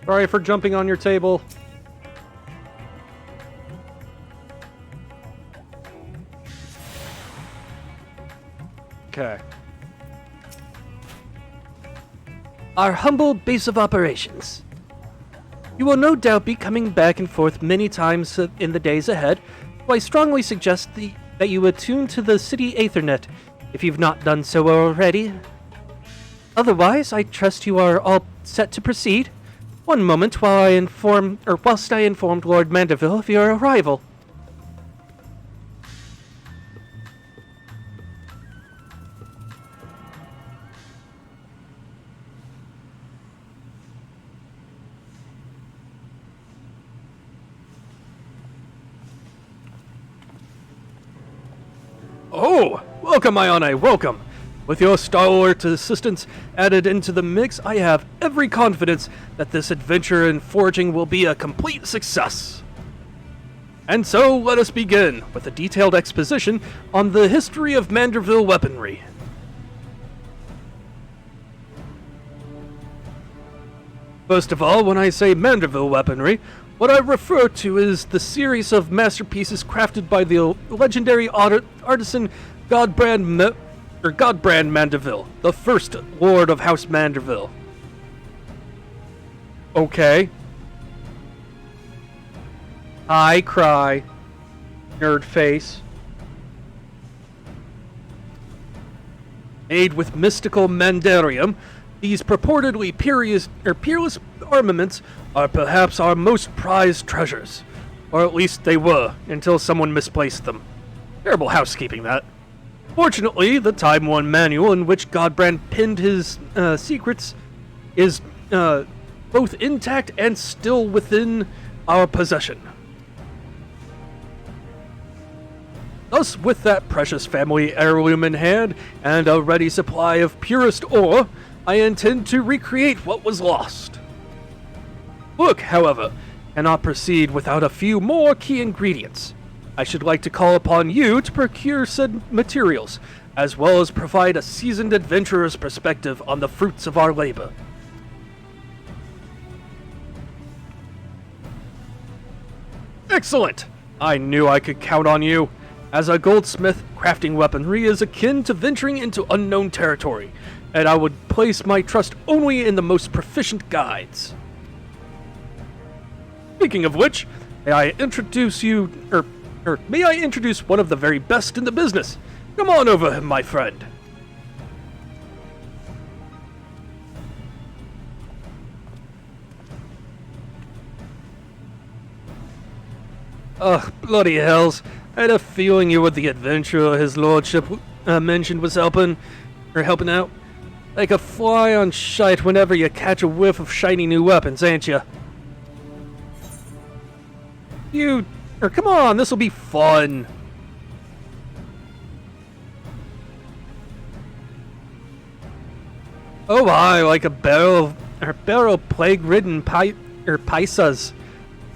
Sorry for jumping on your table. Okay. Our humble base of operations. You will no doubt be coming back and forth many times in the days ahead, so I strongly suggest that you attune to the City Aethernet if you've not done so already. Otherwise, I trust you are all set to proceed. One moment whilst I informed Lord Manderville of your arrival. Oh, welcome, Ione, welcome. With your stalwart assistance added into the mix, I have every confidence that this adventure in forging will be a complete success. And so, let us begin with a detailed exposition on the history of Manderville weaponry. First of all, when I say Manderville weaponry, what I refer to is the series of masterpieces crafted by the legendary artisan Godbrand Manderville, the first Lord of House Manderville. Okay. I cry. Nerd face. Made with mystical Mandarium, these purportedly peerless armaments are perhaps our most prized treasures. Or at least they were, until someone misplaced them. Terrible housekeeping, that. Fortunately, the Time One manual in which Godbrand pinned his secrets is both intact and still within our possession. Thus, with that precious family heirloom in hand and a ready supply of purest ore, I intend to recreate what was lost. Look, however, cannot proceed without a few more key ingredients. I should like to call upon you to procure said materials, as well as provide a seasoned adventurer's perspective on the fruits of our labor. Excellent! I knew I could count on you. As a goldsmith, crafting weaponry is akin to venturing into unknown territory, and I would place my trust only in the most proficient guides. Speaking of which, may I introduce one of the very best in the business? Come on over, my friend. Ugh, bloody hells. I had a feeling you were the adventurer his lordship mentioned was helping out. Like a fly on shite whenever you catch a whiff of shiny new weapons, ain't ya? Come on, this'll be fun. Oh, I like a barrel plague-ridden paisas.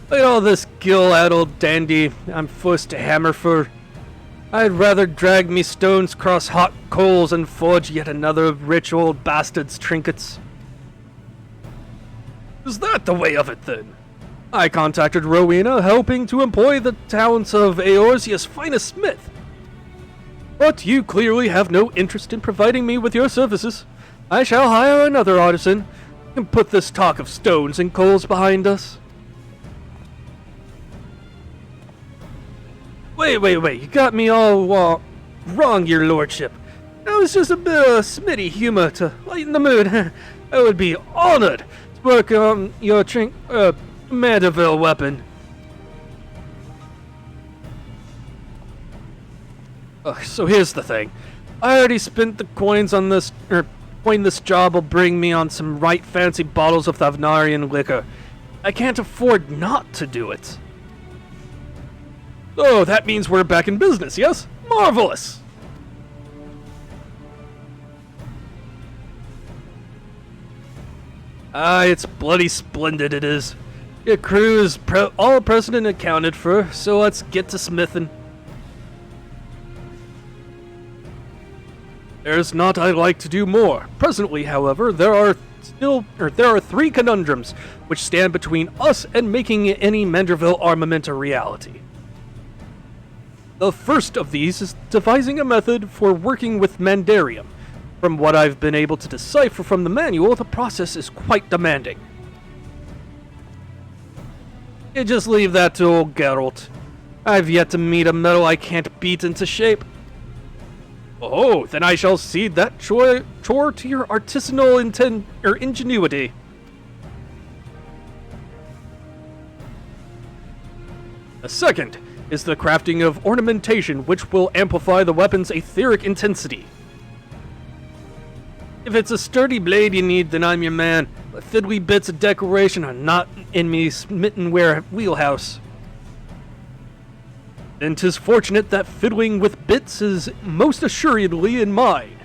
Look at all this gill-addled dandy I'm forced to hammer for. I'd rather drag me stones cross hot coals and forge yet another of rich old bastard's trinkets. Is that the way of it, then? I contacted Rowena, hoping to employ the talents of Eorzea's finest smith. But you clearly have no interest in providing me with your services. I shall hire another artisan and put this talk of stones and coals behind us. Wait, you got me all wrong, your lordship. That was just a bit of smitty humor to lighten the mood. I would be honored to work on your Mandeville weapon. So here's the thing. I already spent the coins on this, this job will bring me on some right fancy bottles of Thavnarian liquor. I can't afford not to do it. Oh, that means we're back in business, yes? Marvelous! It's bloody splendid, it is. Your crew is all present and accounted for, so let's get to smithing. There's not I'd like to do more. Presently, however, there are 3 conundrums which stand between us and making any Manderville armament a reality. The first of these is devising a method for working with Mandarium. From what I've been able to decipher from the manual, the process is quite demanding. You just leave that to old Geralt. I've yet to meet a metal I can't beat into shape. Oh, then I shall cede that chore to your artisanal ingenuity. The second is the crafting of ornamentation, which will amplify the weapon's etheric intensity. If it's a sturdy blade you need, then I'm your man. But fiddly bits of decoration are not in me smitten wheelhouse. And 'tis fortunate that fiddling with bits is most assuredly in mine.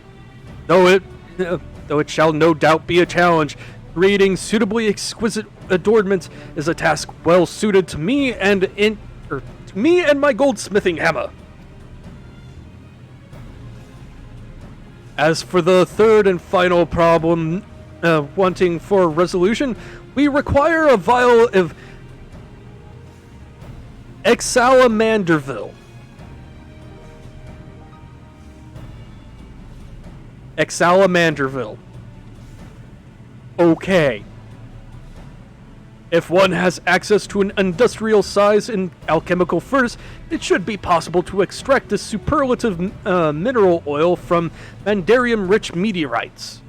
Though it shall no doubt be a challenge, creating suitably exquisite adornments is a task well suited to me and my goldsmithing hammer. As for the third and final problem wanting for resolution, we require a vial of Exalamanderville. Exalamanderville. Okay. If one has access to an industrial size and alchemical furnace, it should be possible to extract this superlative mineral oil from Mandarium-rich meteorites.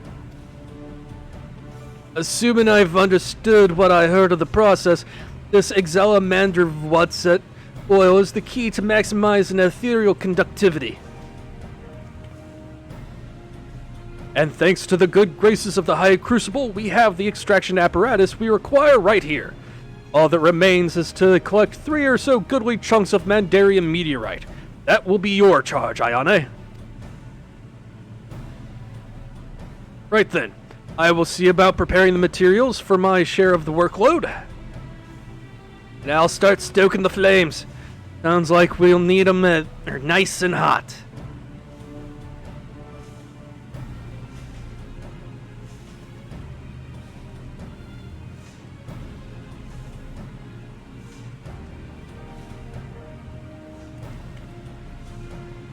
Assuming I've understood what I heard of the process, this Exalamanderville oil is the key to maximizing ethereal conductivity. And thanks to the good graces of the High Crucible, we have the extraction apparatus we require right here. All that remains is to collect 3 or so goodly chunks of Mandarium meteorite. That will be your charge, Ayane. Right then, I will see about preparing the materials for my share of the workload. And I'll start stoking the flames. Sounds like we'll need them nice and hot.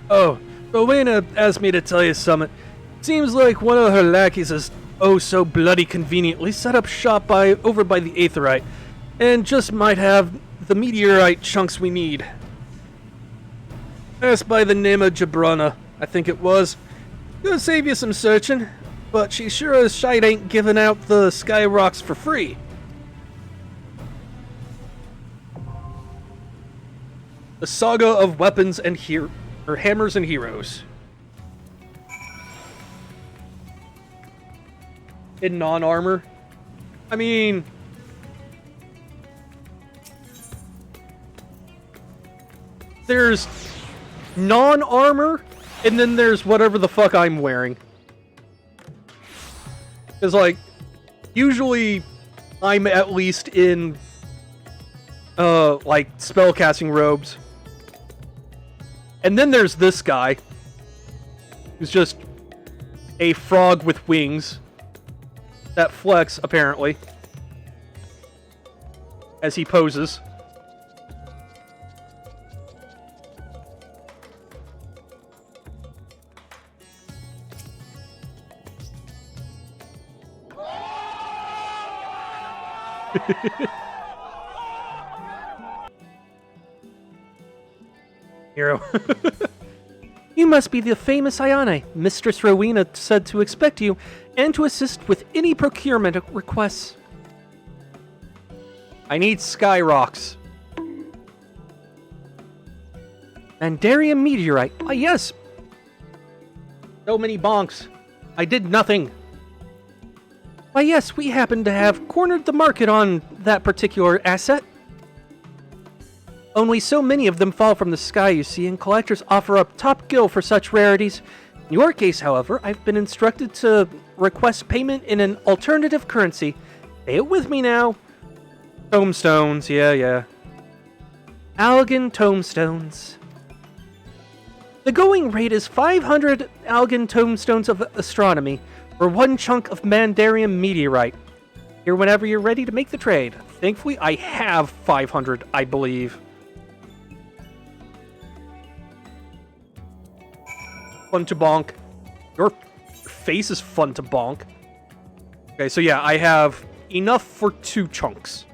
Oh, Rowena asked me to tell you something. Seems like one of her lackeys has so bloody conveniently set up shop over by the Aetheryte, and just might have the meteorite chunks we need. Asked by the name of Jabrana, I think it was. Gonna save you some searching, but she sure as shite ain't giving out the sky rocks for free. The Saga of Weapons and Hammers and Heroes. In non-armor. I mean... there's non-armor, and then there's whatever the fuck I'm wearing. Because, like, usually I'm at least in, like, spellcasting robes. And then there's this guy, who's just a frog with wings that flex, apparently, as he poses. Hero. You must be the famous Ayane. Mistress Rowena said to expect you and to assist with any procurement requests. I need sky rocks. Mandarium meteorite. Ah, yes. So many bonks. I did nothing. Why, yes, we happen to have cornered the market on that particular asset. Only so many of them fall from the sky, you see, and collectors offer up top gill for such rarities. In your case, however, I've been instructed to request payment in an alternative currency. Say it with me now. Tomestones, yeah. Algan tomestones. The going rate is 500 Algan tomestones of astronomy for 1 chunk of Mandarium meteorite. Here whenever you're ready to make the trade. Thankfully, I have 500, I believe. Fun to bonk. Your face is fun to bonk. Okay, so yeah, I have enough for 2 chunks.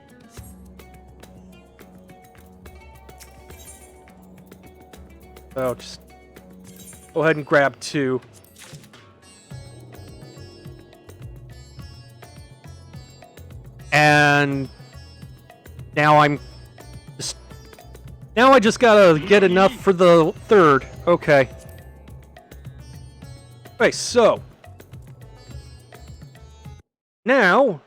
So just go ahead and grab 2. And now I just gotta get enough for the 3rd. Okay. Okay, so now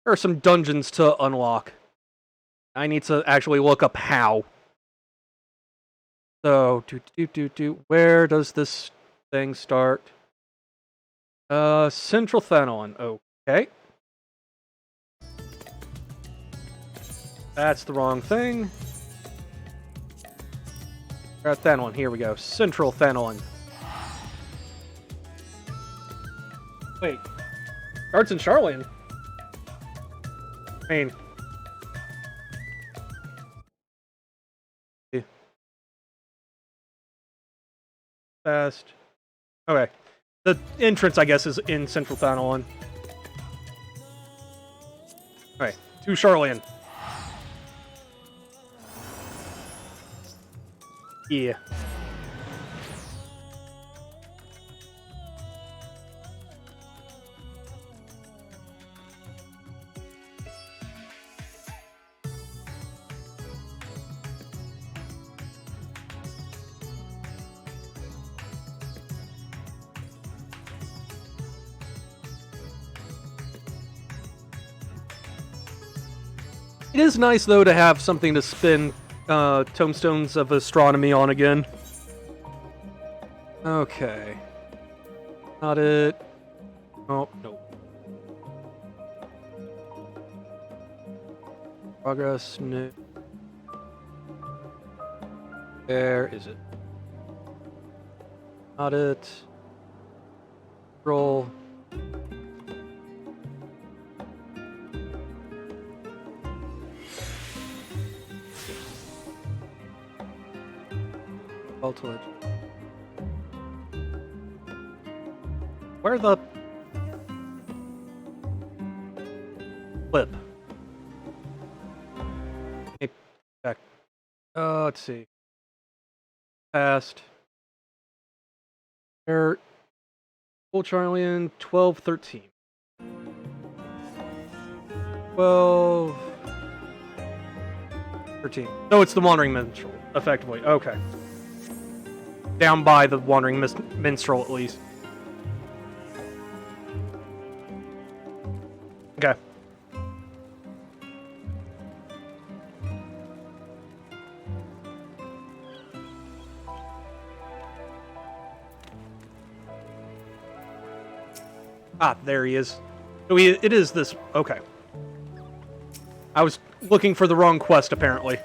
there are some dungeons to unlock. I need to actually look up how. So, where does this thing start? Central Thanon. Okay. That's the wrong thing. Got Thanon. Here we go. Central Thanon. Wait. Starts in Sharlayan. I mean... Fast. Okay. The entrance, I guess, is in Central Thanon. Okay. To Sharlayan. Yeah. It is nice, though, to have something to spin Tomestones of Astronomy on again. Okay. Not it. Oh, no. Progress, no. Where is it? Not it. Roll. Ultimate. Where the flip? Hey, back. Let's see. Past. There. Full Charlian 12, 13. 12. 13. No, it's the Wandering Minstrel, effectively. Okay. Down by the Wandering Minstrel, at least. Okay. Ah, there he is. So it is this. Okay. I was looking for the wrong quest, apparently.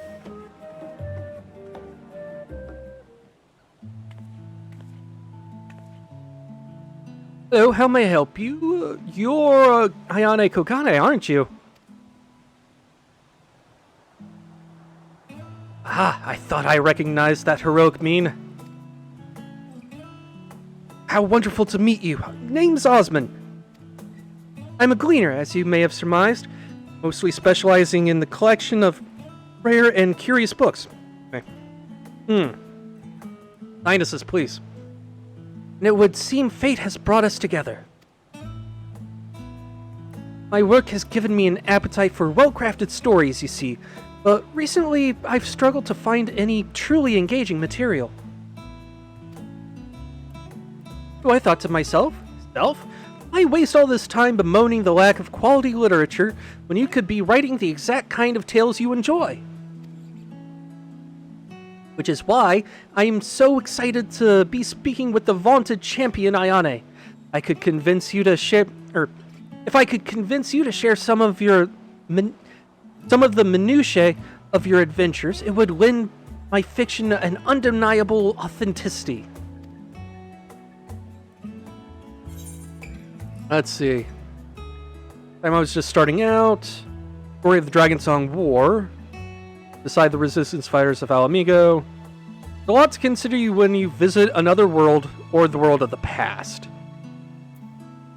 Hello, how may I help you? You're Ayane Kokane, aren't you? Ah, I thought I recognized that heroic mien. How wonderful to meet you. Name's Osman. I'm a gleaner, as you may have surmised, mostly specializing in the collection of rare and curious books. Okay. Sinuses, please. And it would seem fate has brought us together. My work has given me an appetite for well-crafted stories, you see, but recently I've struggled to find any truly engaging material. So I thought to myself, why waste all this time bemoaning the lack of quality literature when you could be writing the exact kind of tales you enjoy? Which is why I am so excited to be speaking with the vaunted champion Ayane. I could convince you to share, if I could convince you to share some of the minutiae of your adventures, it would lend my fiction an undeniable authenticity. Let's see. Time I was just starting out. Story of the Dragonsong War. Beside the resistance fighters of Alamigo. A lot to consider you when you visit another world or the world of the past.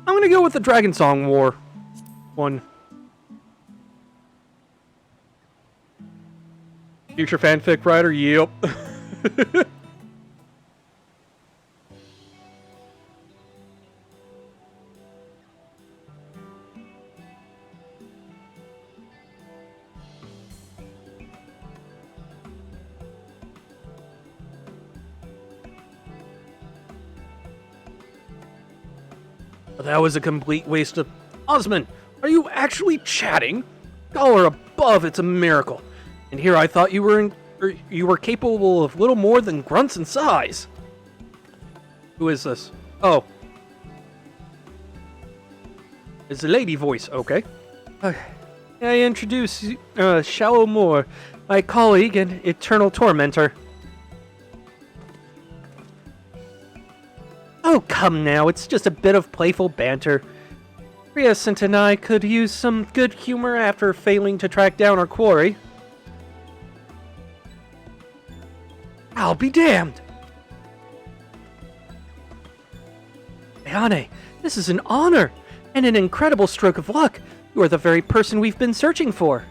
I'm gonna go with the Dragonsong War one. Future fanfic writer? Yep. That was a complete waste of... Osman, are you actually chatting? Dollar above, it's a miracle. And here I thought you were capable of little more than grunts and sighs. Who is this? Oh. It's a lady voice, okay. I introduce Shallow Moore, my colleague and eternal tormentor. Oh, come now, it's just a bit of playful banter. Ryasant and I could use some good humor after failing to track down our quarry. I'll be damned! Ayane, this is an honor, and an incredible stroke of luck. You are the very person we've been searching for.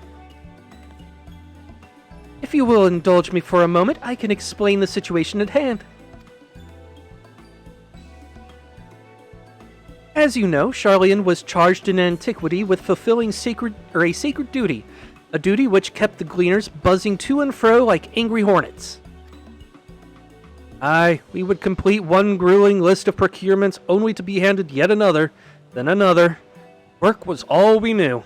If you will indulge me for a moment, I can explain the situation at hand. As you know, Charlian was charged in antiquity with fulfilling a sacred duty, a duty which kept the Gleaners buzzing to and fro like angry hornets. Aye, we would complete one grueling list of procurements only to be handed yet another, then another. Work was all we knew.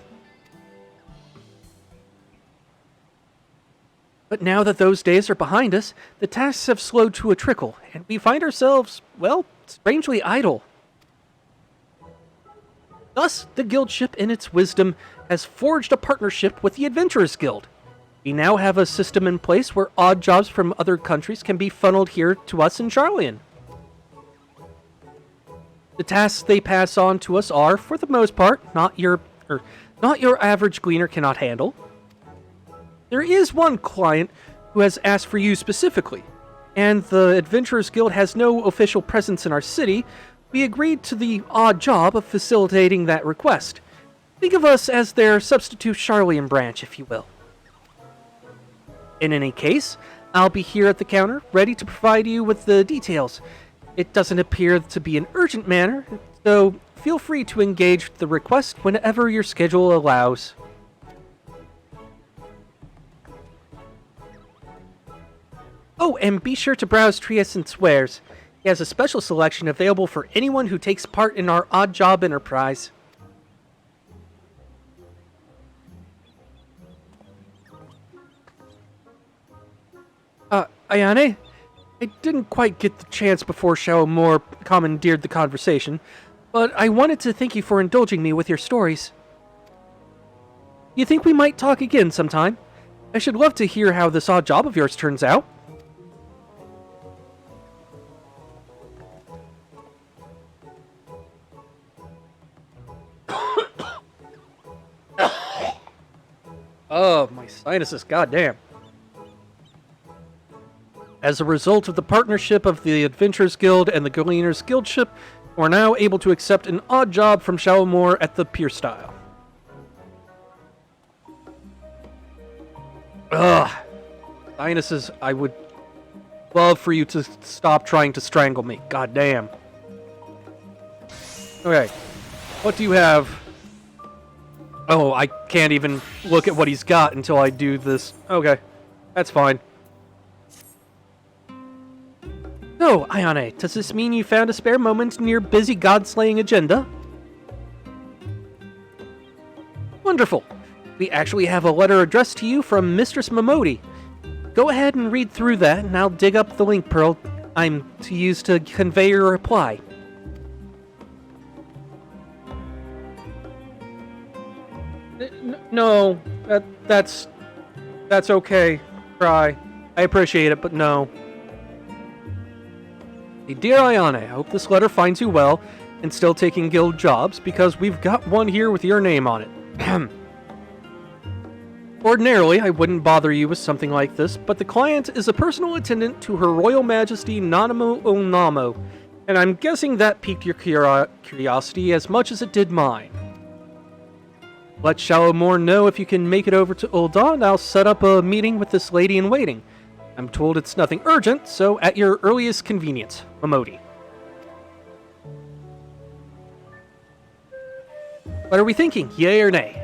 But now that those days are behind us, the tasks have slowed to a trickle, and we find ourselves, well, strangely idle. Thus, the Guildship, in its wisdom, has forged a partnership with the Adventurers Guild. We now have a system in place where odd jobs from other countries can be funneled here to us in Charlian. The tasks they pass on to us are, for the most part, not your average gleaner cannot handle. There is one client who has asked for you specifically, and the Adventurers Guild has no official presence in our city. We agreed to the odd job of facilitating that request. Think of us as their substitute Charlian branch, if you will. In any case, I'll be here at the counter, ready to provide you with the details. It doesn't appear to be an urgent matter, so feel free to engage the request whenever your schedule allows. Oh, and be sure to browse Triescent's wares. He has a special selection available for anyone who takes part in our odd job enterprise. Ayane, I didn't quite get the chance before Shao commandeered the conversation, but I wanted to thank you for indulging me with your stories. You think we might talk again sometime? I should love to hear how this odd job of yours turns out. Oh, my sinuses, goddamn. As a result of the partnership of the Adventurers Guild and the Gleaners Guildship, we're now able to accept an odd job from Shao at the Pier Style. Ugh. Sinuses, I would love for you to stop trying to strangle me. Goddamn. Okay. What do you have? Oh, I can't even look at what he's got until I do this. Okay. That's fine. So, Ayane, does this mean you found a spare moment in your busy god-slaying agenda? Wonderful. We actually have a letter addressed to you from Mistress Momodi. Go ahead and read through that, and I'll dig up the link pearl I'm to use to convey your reply. No, that's okay. Try. I appreciate it, but no. Dear Ayane, I hope this letter finds you well and still taking guild jobs, because we've got one here with your name on it. Ordinarily, I wouldn't bother you with something like this, but the client is a personal attendant to Her Royal Majesty Nanamo Onamo, and I'm guessing that piqued your curiosity as much as it did mine. Let Shallowmore know if you can make it over to Ul'dah, and I'll set up a meeting with this lady in waiting. I'm told it's nothing urgent, so at your earliest convenience, Momodi. What are we thinking, yay or nay?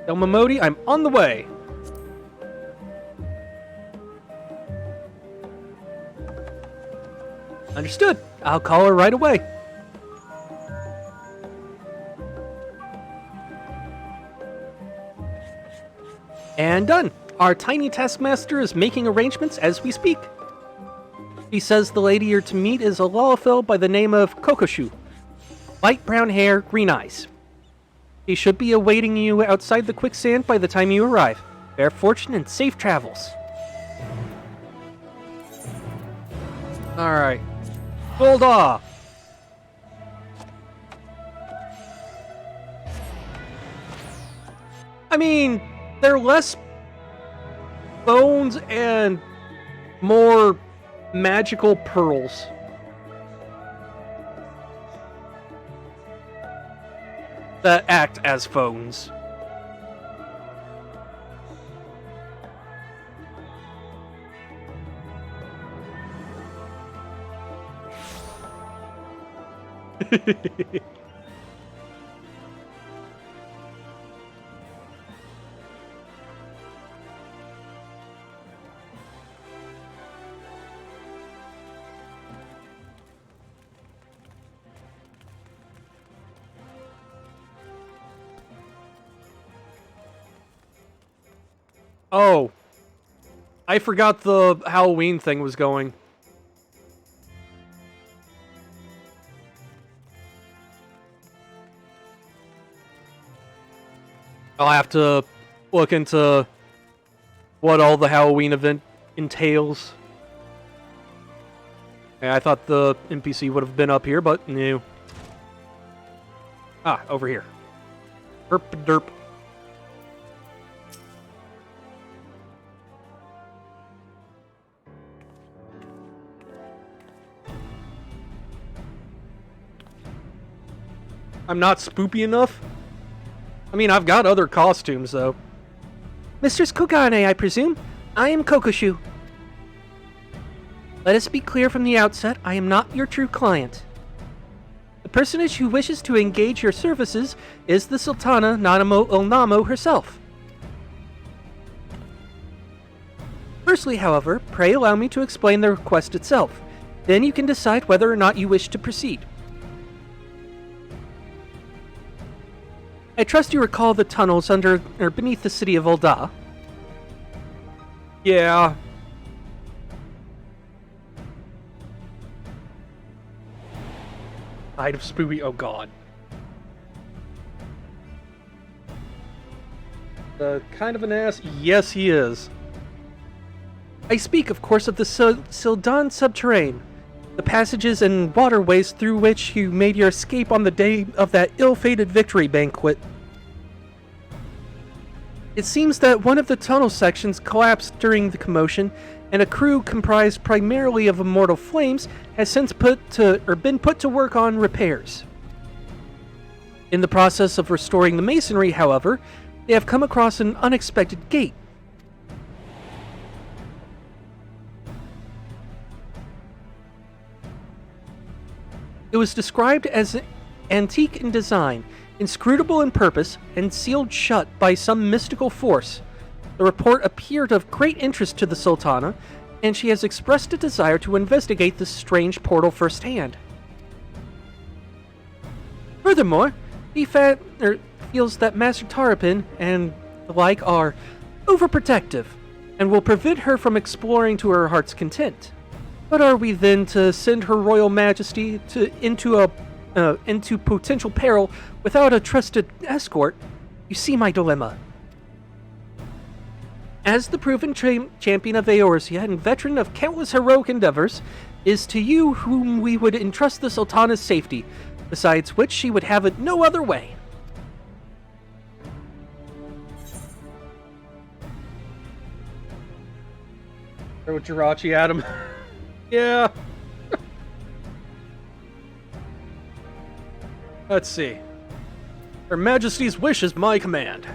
Tell Momodi I'm on the way. Understood. I'll call her right away. And done. Our tiny taskmaster is making arrangements as we speak. He says the lady you're to meet is a Lalafell by the name of Kokoshu. Light brown hair, green eyes. He should be awaiting you outside the quicksand by the time you arrive. Fair fortune and safe travels. Alright. Ul'dah! I mean, they're less bones and more magical pearls. That act as phones. Oh. I forgot the Halloween thing was going. I'll have to look into what all the Halloween event entails. Yeah, I thought the NPC would have been up here, but no. Ah, over here. Derp derp. I'm not spoopy enough? I mean, I've got other costumes, though. Mistress Kogane, I presume? I am Kokoshu. Let us be clear from the outset, I am not your true client. The personage who wishes to engage your services is the Sultana Nanamo Ilnamo herself. Firstly, however, pray allow me to explain the request itself. Then you can decide whether or not you wish to proceed. I trust you recall the tunnels under or beneath the city of Ul'dah. Yeah. Side of Spoopy, oh god. Kind of an ass? Yes, he is. I speak, of course, of the Sil'dan subterrane, the passages and waterways through which you made your escape on the day of that ill-fated victory banquet. It seems that one of the tunnel sections collapsed during the commotion, and a crew comprised primarily of immortal flames has since been put to work on repairs. In the process of restoring the masonry, however, they have come across an unexpected gate. It was described as antique in design, inscrutable in purpose, and sealed shut by some mystical force. The report appeared of great interest to the Sultana, and she has expressed a desire to investigate this strange portal firsthand. Furthermore, he feels that Master Tarapin and the like are overprotective, and will prevent her from exploring to her heart's content. But are we then to send Her Royal Majesty into potential peril without a trusted escort? You see my dilemma. As the proven champion of Eorzea and veteran of countless heroic endeavors, is to you whom we would entrust the Sultana's safety, besides which she would have it no other way. Throw Jirachi at him. Yeah. Let's see. Her Majesty's wish is my command.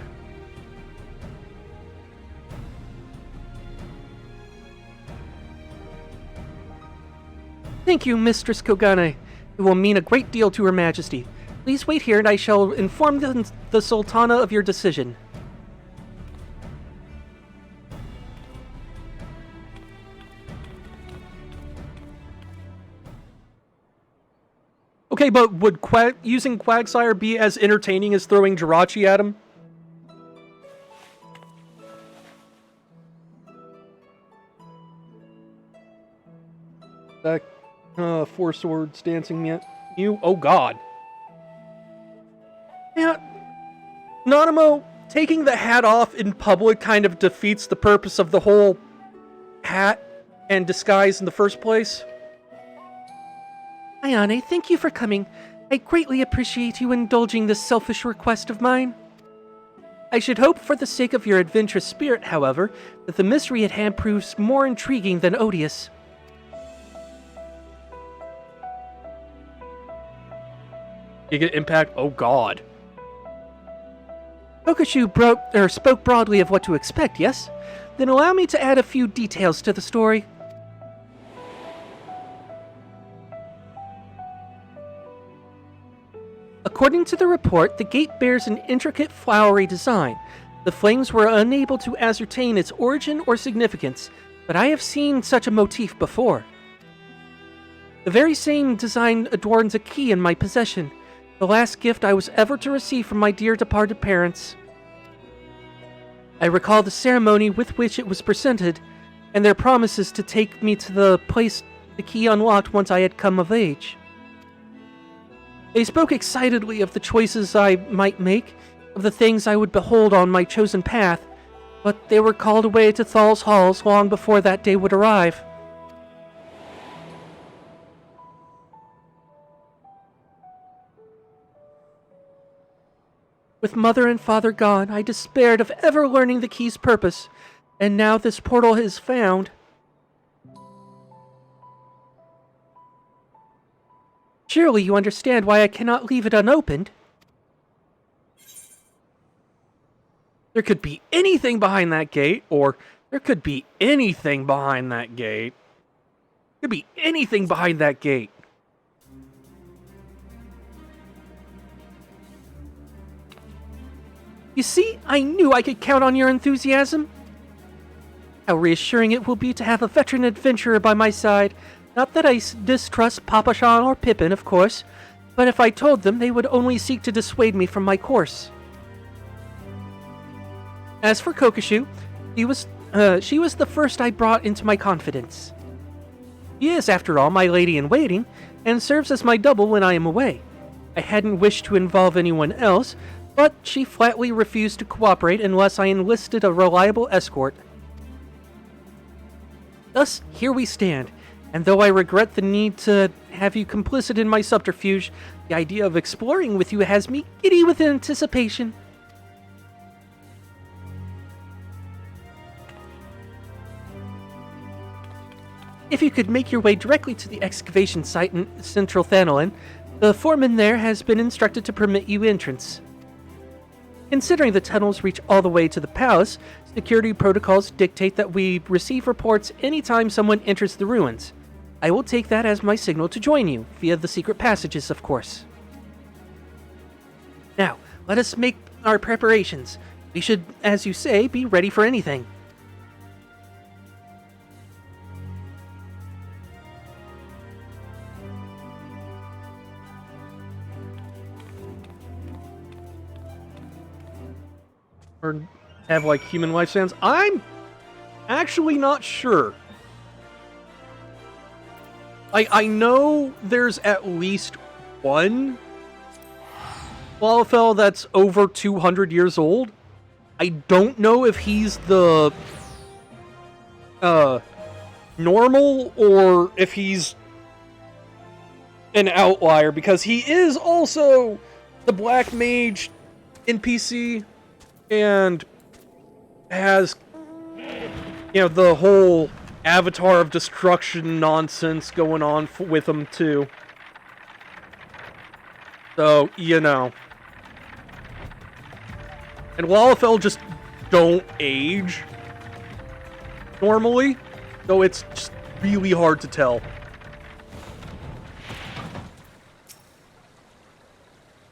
Thank you, Mistress Kogane. It will mean a great deal to Her Majesty. Please wait here and I shall inform the Sultana of your decision. Okay, but would using Quagsire be as entertaining as throwing Jirachi at him? Four swords dancing yet. You? Oh god. Yeah. Nanamo, taking the hat off in public kind of defeats the purpose of the whole hat and disguise in the first place. Ayane, thank you for coming. I greatly appreciate you indulging this selfish request of mine. I should hope, for the sake of your adventurous spirit, however, that the mystery at hand proves more intriguing than odious. Giga Impact? Oh god. Kokoshu spoke broadly of what to expect, yes? Then allow me to add a few details to the story. According to the report, the gate bears an intricate flowery design. The flames were unable to ascertain its origin or significance, but I have seen such a motif before. The very same design adorns a key in my possession, the last gift I was ever to receive from my dear departed parents. I recall the ceremony with which it was presented. and their promises to take me to the place the key unlocked once I had come of age. They spoke excitedly of the choices I might make, of the things I would behold on my chosen path, but they were called away to Thal's halls long before that day would arrive. With mother and father gone, I despaired of ever learning the key's purpose, and now this portal is found. Surely you understand why I cannot leave it unopened. There could be anything behind that gate, or there could be anything behind that gate. Could be anything behind that gate. You see, I knew I could count on your enthusiasm. How reassuring it will be to have a veteran adventurer by my side. Not that I distrust Papashan or Pippin, of course, but if I told them, they would only seek to dissuade me from my course. As for Kokoshu, she was the first I brought into my confidence. She is, after all, my lady-in-waiting, and serves as my double when I am away. I hadn't wished to involve anyone else, but she flatly refused to cooperate unless I enlisted a reliable escort. Thus, here we stand, and though I regret the need to have you complicit in my subterfuge, the idea of exploring with you has me giddy with anticipation. If you could make your way directly to the excavation site in Central Thanolin, the foreman there has been instructed to permit you entrance. Considering the tunnels reach all the way to the palace, security protocols dictate that we receive reports anytime someone enters the ruins. I will take that as my signal to join you, via the secret passages, of course. Now, let us make our preparations. We should, as you say, be ready for anything. Or have, like, human lifespans? I'm actually not sure. I know there's at least one Lalafell that's over 200 years old. I don't know if he's the normal or if he's an outlier, because he is also the Black Mage NPC and has, you know, the whole Avatar of Destruction nonsense going on with him too. So, you know. And Lalafell just don't age normally, so it's just really hard to tell.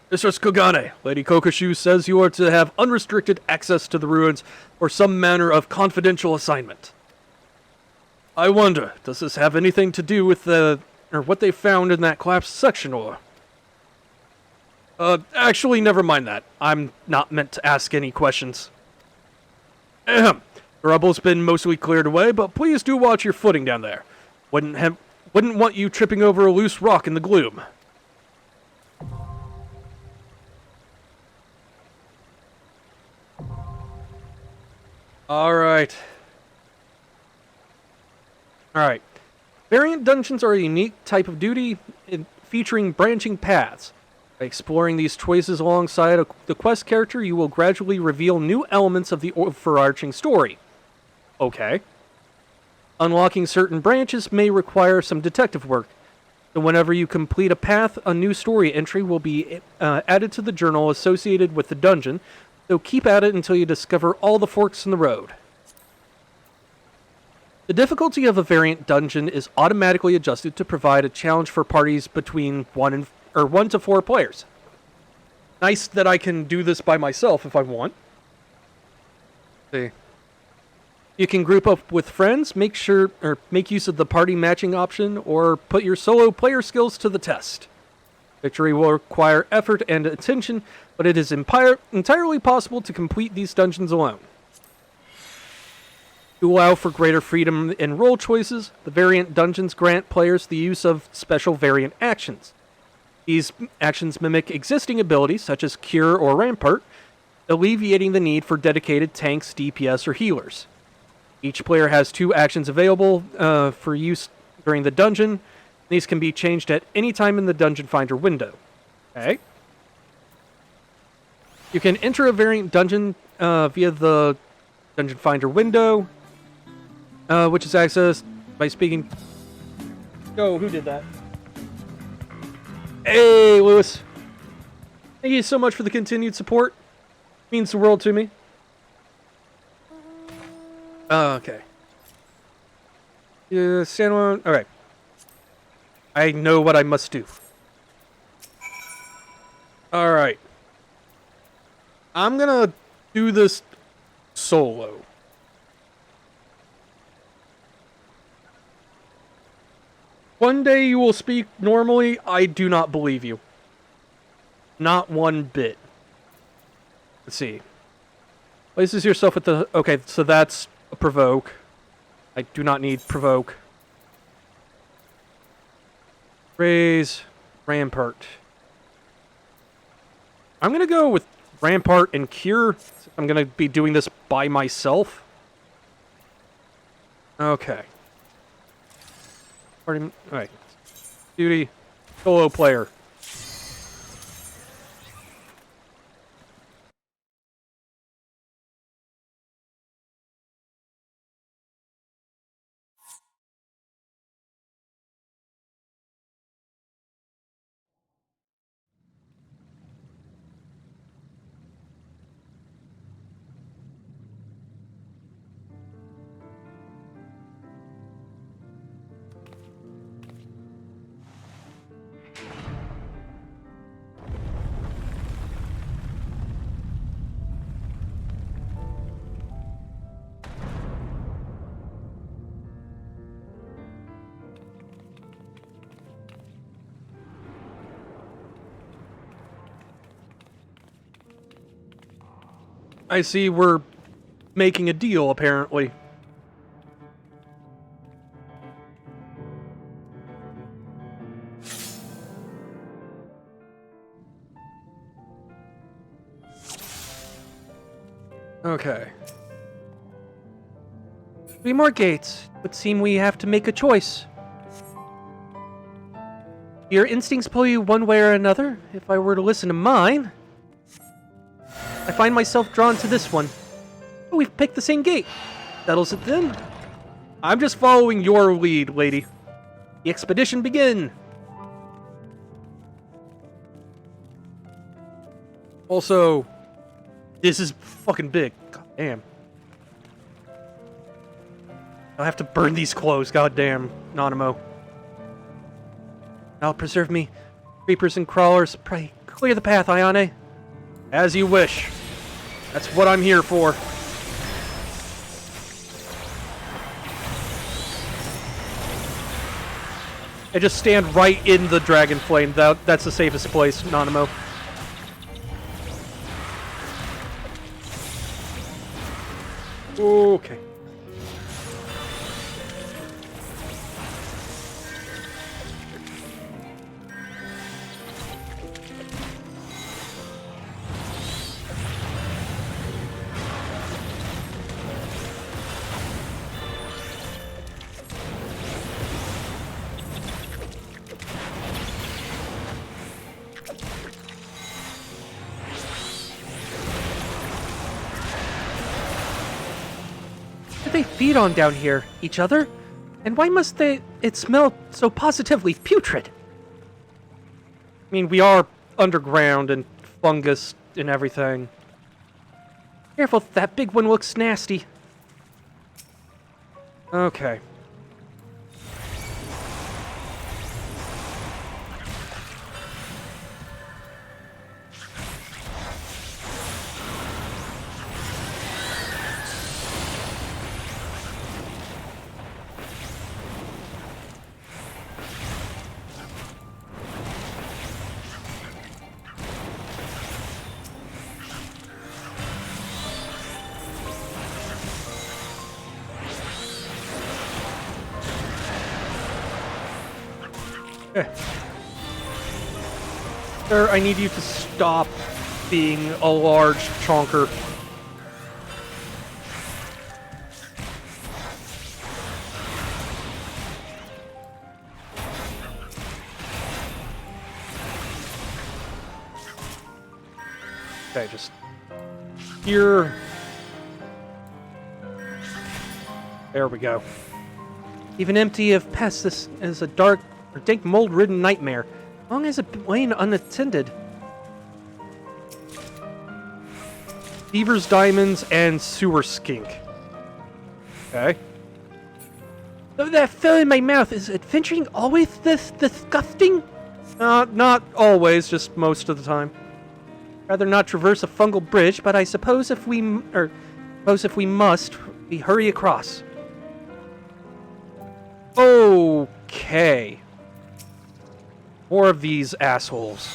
Mistress Kogane, Lady Kokoshu says you are to have unrestricted access to the ruins for some manner of confidential assignment. I wonder, does this have anything to do with what they found in that collapsed section, or? Actually, never mind that. I'm not meant to ask any questions. Ahem. The rubble's been mostly cleared away, but please do watch your footing down there. Wouldn't want you tripping over a loose rock in the gloom. Alright. Variant dungeons are a unique type of duty featuring branching paths. By exploring these choices alongside the quest character, you will gradually reveal new elements of the overarching story. Okay. Unlocking certain branches may require some detective work. So whenever you complete a path, a new story entry will be added to the journal associated with the dungeon, so keep at it until you discover all the forks in the road. The difficulty of a variant dungeon is automatically adjusted to provide a challenge for parties between 1 to 4 players. Nice that I can do this by myself if I want. See. You can group up with friends, make use of the party matching option, or put your solo player skills to the test. Victory will require effort and attention, but it is entirely possible to complete these dungeons alone. To To allow for greater freedom in role choices, the variant dungeons grant players the use of special variant actions. These actions mimic existing abilities such as Cure or Rampart, alleviating the need for dedicated tanks, DPS, or healers. Each player has 2 actions available for use during the dungeon. These can be changed at any time in the Dungeon Finder window. Okay. You can enter a variant dungeon via the Dungeon Finder window, which is accessed by speaking... Oh, who did that? Hey, Lewis. Thank you so much for the continued support. Means the world to me. Okay. Standalone. Alright. I know what I must do. Alright. I'm gonna do this solo. One day you will speak normally. I do not believe you. Not one bit. Let's see. Places yourself at the... Okay, so that's a provoke. I do not need provoke. Raise Rampart. I'm gonna go with Rampart and Cure. I'm gonna be doing this by myself. Okay. Alright. Duty. Solo player. I see we're making a deal, apparently. Okay. 3 more gates. Would seem we have to make a choice. Your instincts pull you one way or another. If I were to listen to mine, I find myself drawn to this one. Oh, we've picked the same gate. Settles it then. I'm just following your lead, lady. The expedition begin. Also, this is fucking big. God damn. I'll have to burn these clothes. God damn, Nanamo. I'll preserve me. Creepers and crawlers. Pray, clear the path, Ayane. As you wish. That's what I'm here for. I just stand right in the dragon flame. That's the safest place, Nanamo. Okay. What do they feed on down here? Each other? And why must it smell so positively putrid? I mean, we are underground and fungus and everything. Careful, that big one looks nasty. Okay. Sir, I need you to stop being a large chonker. Okay, just here. There we go. Even empty of pests, this is a dark or dank mold-ridden nightmare. How long has it lain unattended? Beavers, diamonds, and sewer skink. Okay. Though that fell in my mouth, is adventuring always this disgusting? Not always, just most of the time. Rather not traverse a fungal bridge, but I suppose if we must, we hurry across. Okay. More of these assholes.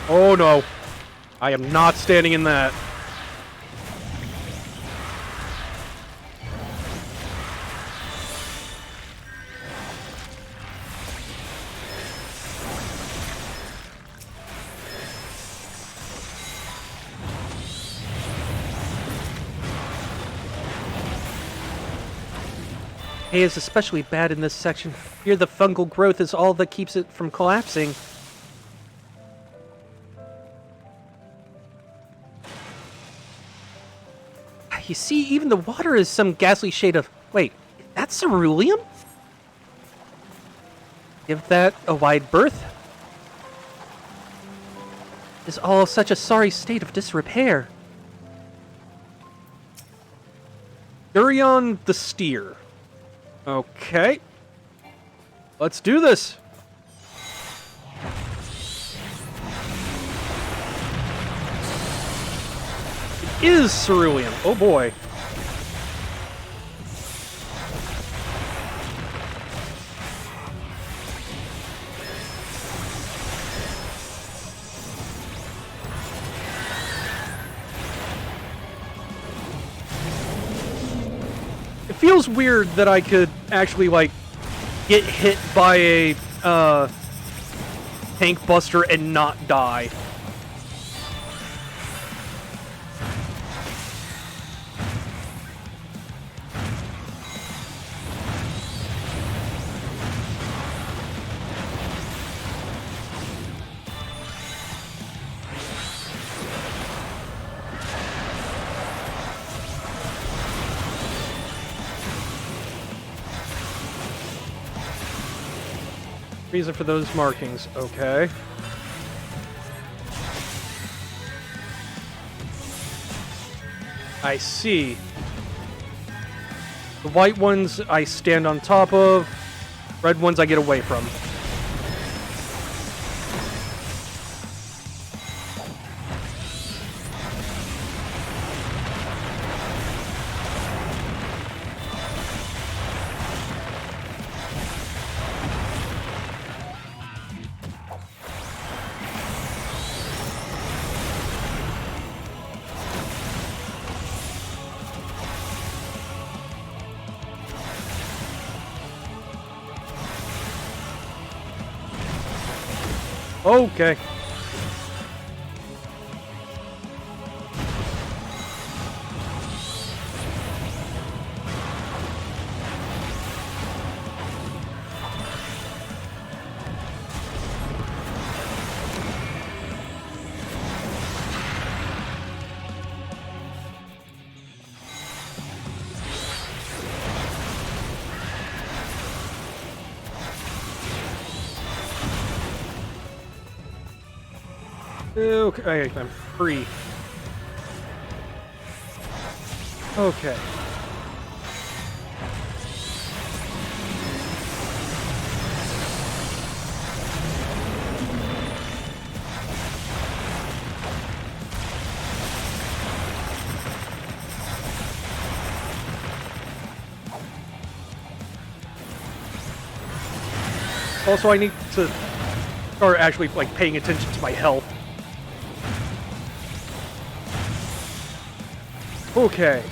Oh no. I am not standing in that. Hay is especially bad in this section. Here the fungal growth is all that keeps it from collapsing. You see, even the water is some ghastly shade of... Wait, that's ceruleum? Give that a wide berth? Is all such a sorry state of disrepair. Durion the Steer. Okay. Let's do this. It is cerulean. Oh boy. It feels weird that I could actually, like, get hit by a, tank buster and not die. Reason for those markings, okay. I see. The white ones I stand on top of, red ones I get away from. Okay. Okay, I'm free. Okay. Also, I need to start actually, like, paying attention to my health. Okay.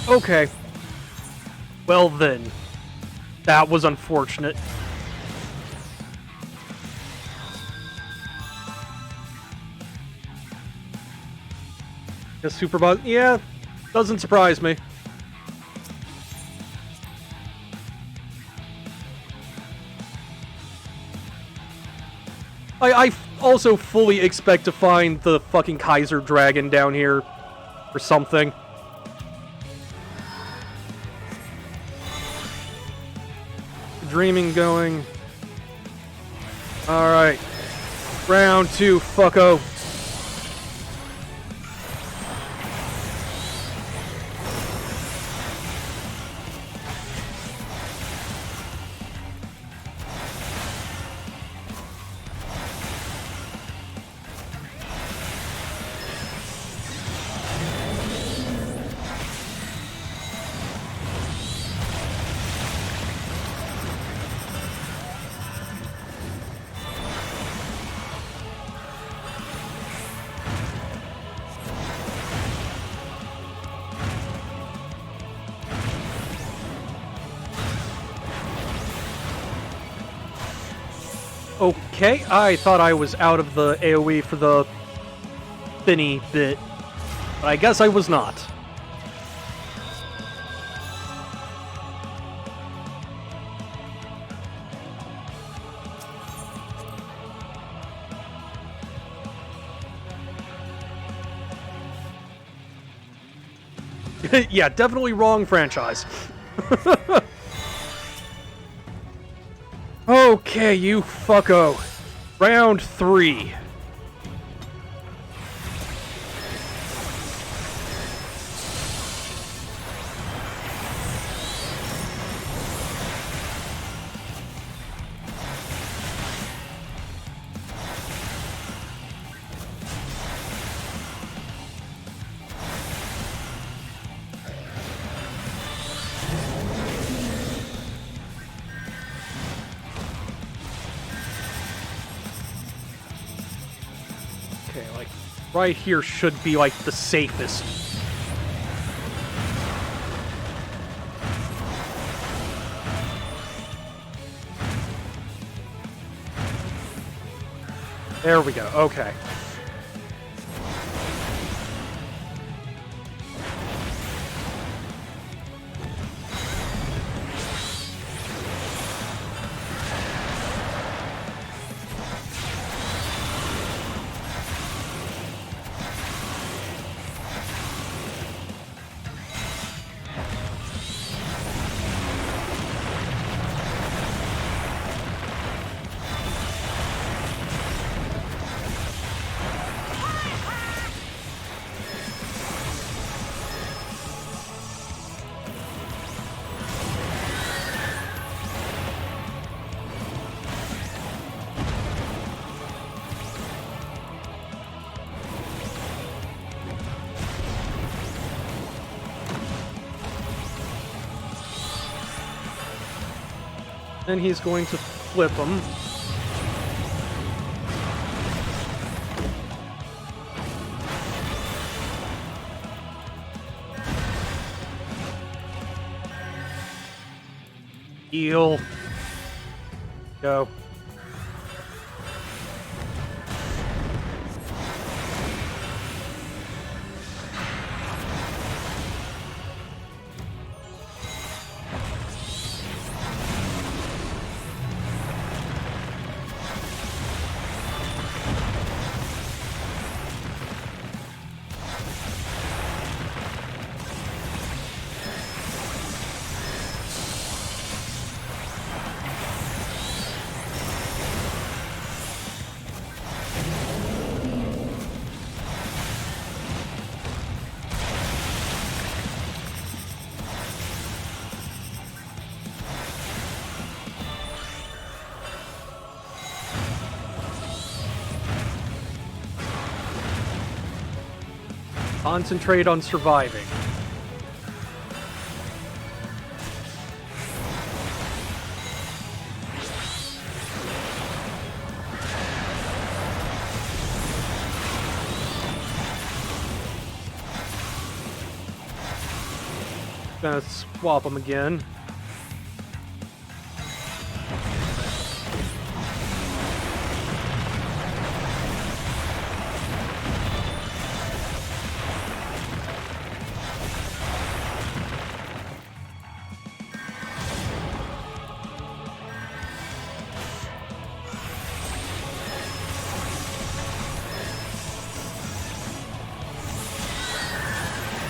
Okay. Well then. That was unfortunate. The super boss, yeah, doesn't surprise me. I also fully expect to find the fucking Kaiser Dragon down here or something. Dreaming going. Alright. Round 2, fucko. Okay, I thought I was out of the AoE for the Finny bit, but I guess I was not. Yeah, definitely wrong franchise. Okay, you fucko. Round 3. Okay, like, right here should be, like, the safest. There we go, okay. Then he's going to flip him. Heal. Go. Concentrate on surviving. Gonna swap them again.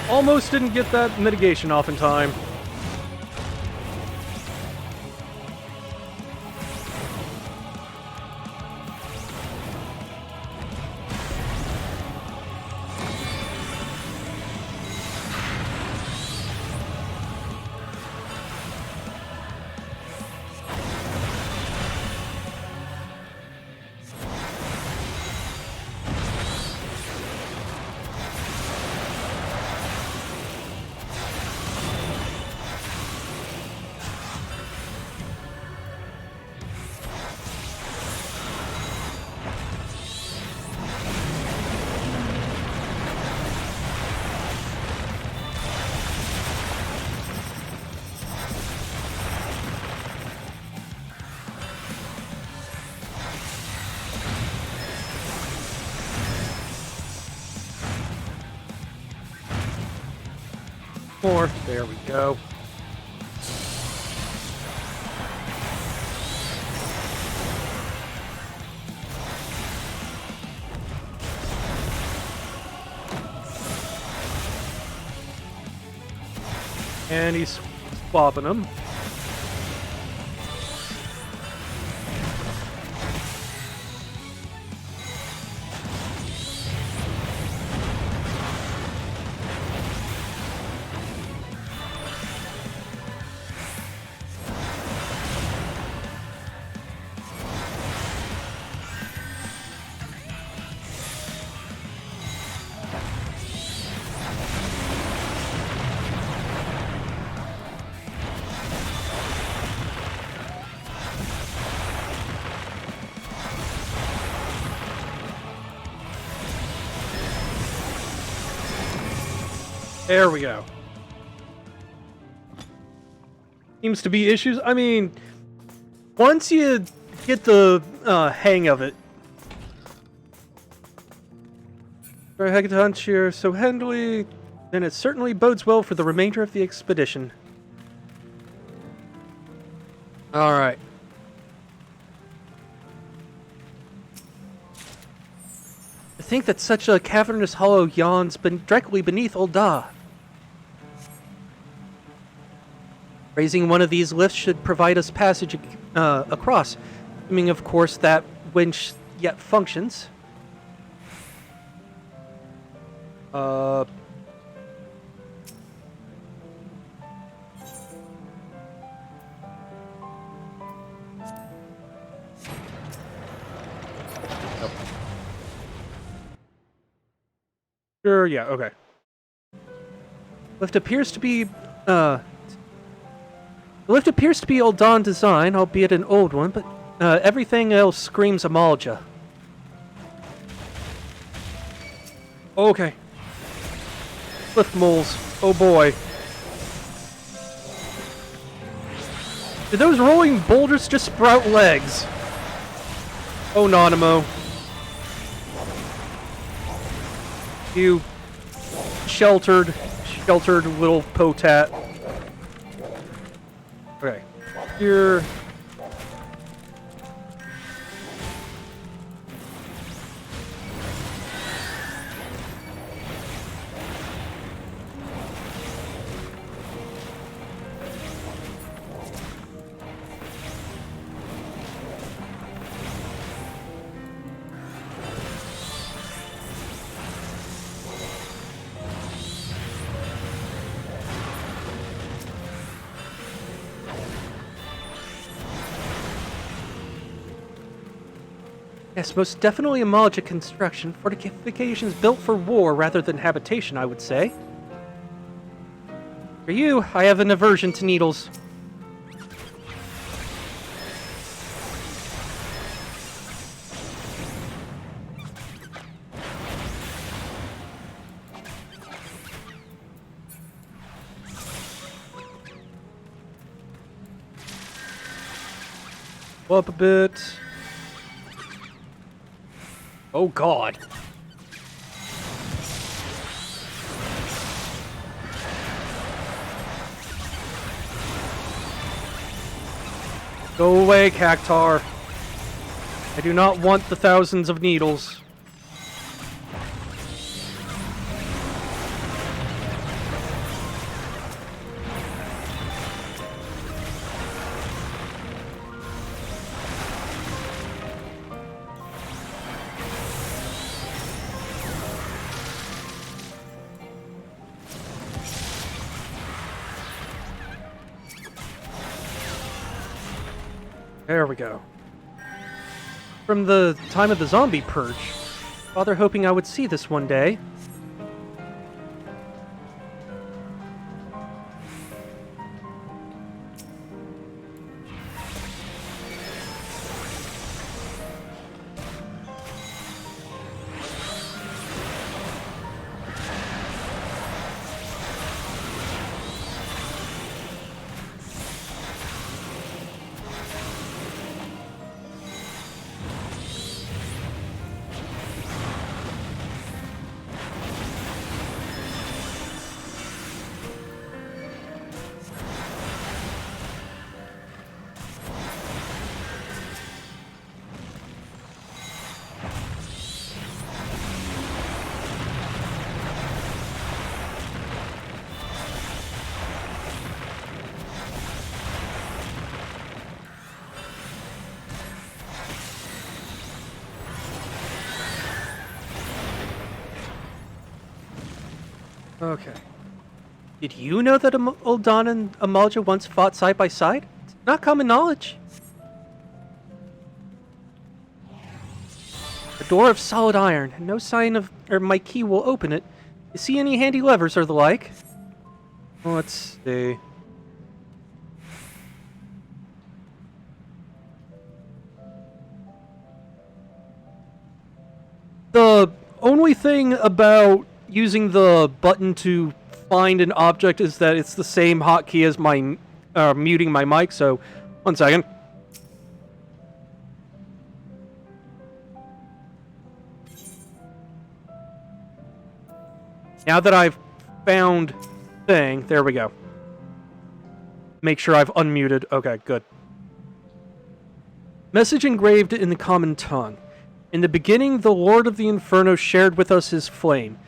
Almost didn't get that mitigation off in time. More. There we go. And he's swapping them. There we go. Seems to be issues. I mean, once you get the hang of it. For a heck hunt here so handily, then it certainly bodes well for the remainder of the expedition. Alright. To think that such a cavernous hollow yawns directly beneath Ul'dah. Raising one of these lifts should provide us passage across, assuming, of course, that winch yet functions. Sure, yeah, okay. Lift appears to be, The lift appears to be Ul'Dan design, albeit an old one, but everything else screams Amalja. Okay. Lift moles. Oh boy. Did those rolling boulders just sprout legs? Oh, Nanamo. You sheltered little potat. Okay. Here. Yes, most definitely a Amalja construction. Fortifications built for war rather than habitation, I would say. For you, I have an aversion to needles. Up a bit. Oh god. Go away, Cactuar. I do not want the thousands of needles. There we go. From the time of the zombie purge. Father hoping I would see this one day. Okay. Did you know that Ul'Dan and Amalja once fought side by side? It's not common knowledge. A door of solid iron. No sign of... or my key will open it. You see any handy levers or the like? Let's see. The only thing about using the button to find an object is that it's the same hotkey as my muting my mic, so 1 second. Now that I've found thing, there we go. Make sure I've unmuted. Okay, good. Message engraved in the common tongue. In the beginning, the Lord of the Inferno shared with us his flame.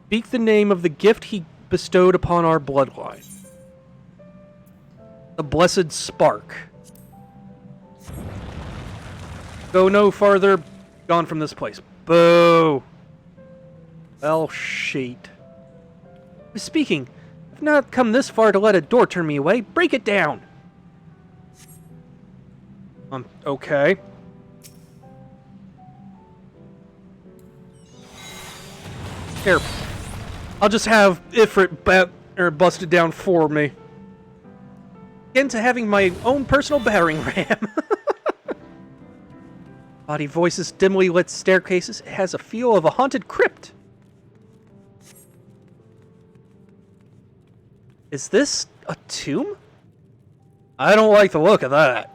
Speak the name of the gift he bestowed upon our bloodline. The Blessed Spark. Go no farther. Gone from this place. Boo. Well, shit. Speaking, I've not come this far to let a door turn me away. Break it down. Okay. Here. I'll just have Ifrit bust it down for me. into having my own personal battering ram. Body voices dimly lit staircases. It has a feel of a haunted crypt. Is this a tomb? I don't like the look of that.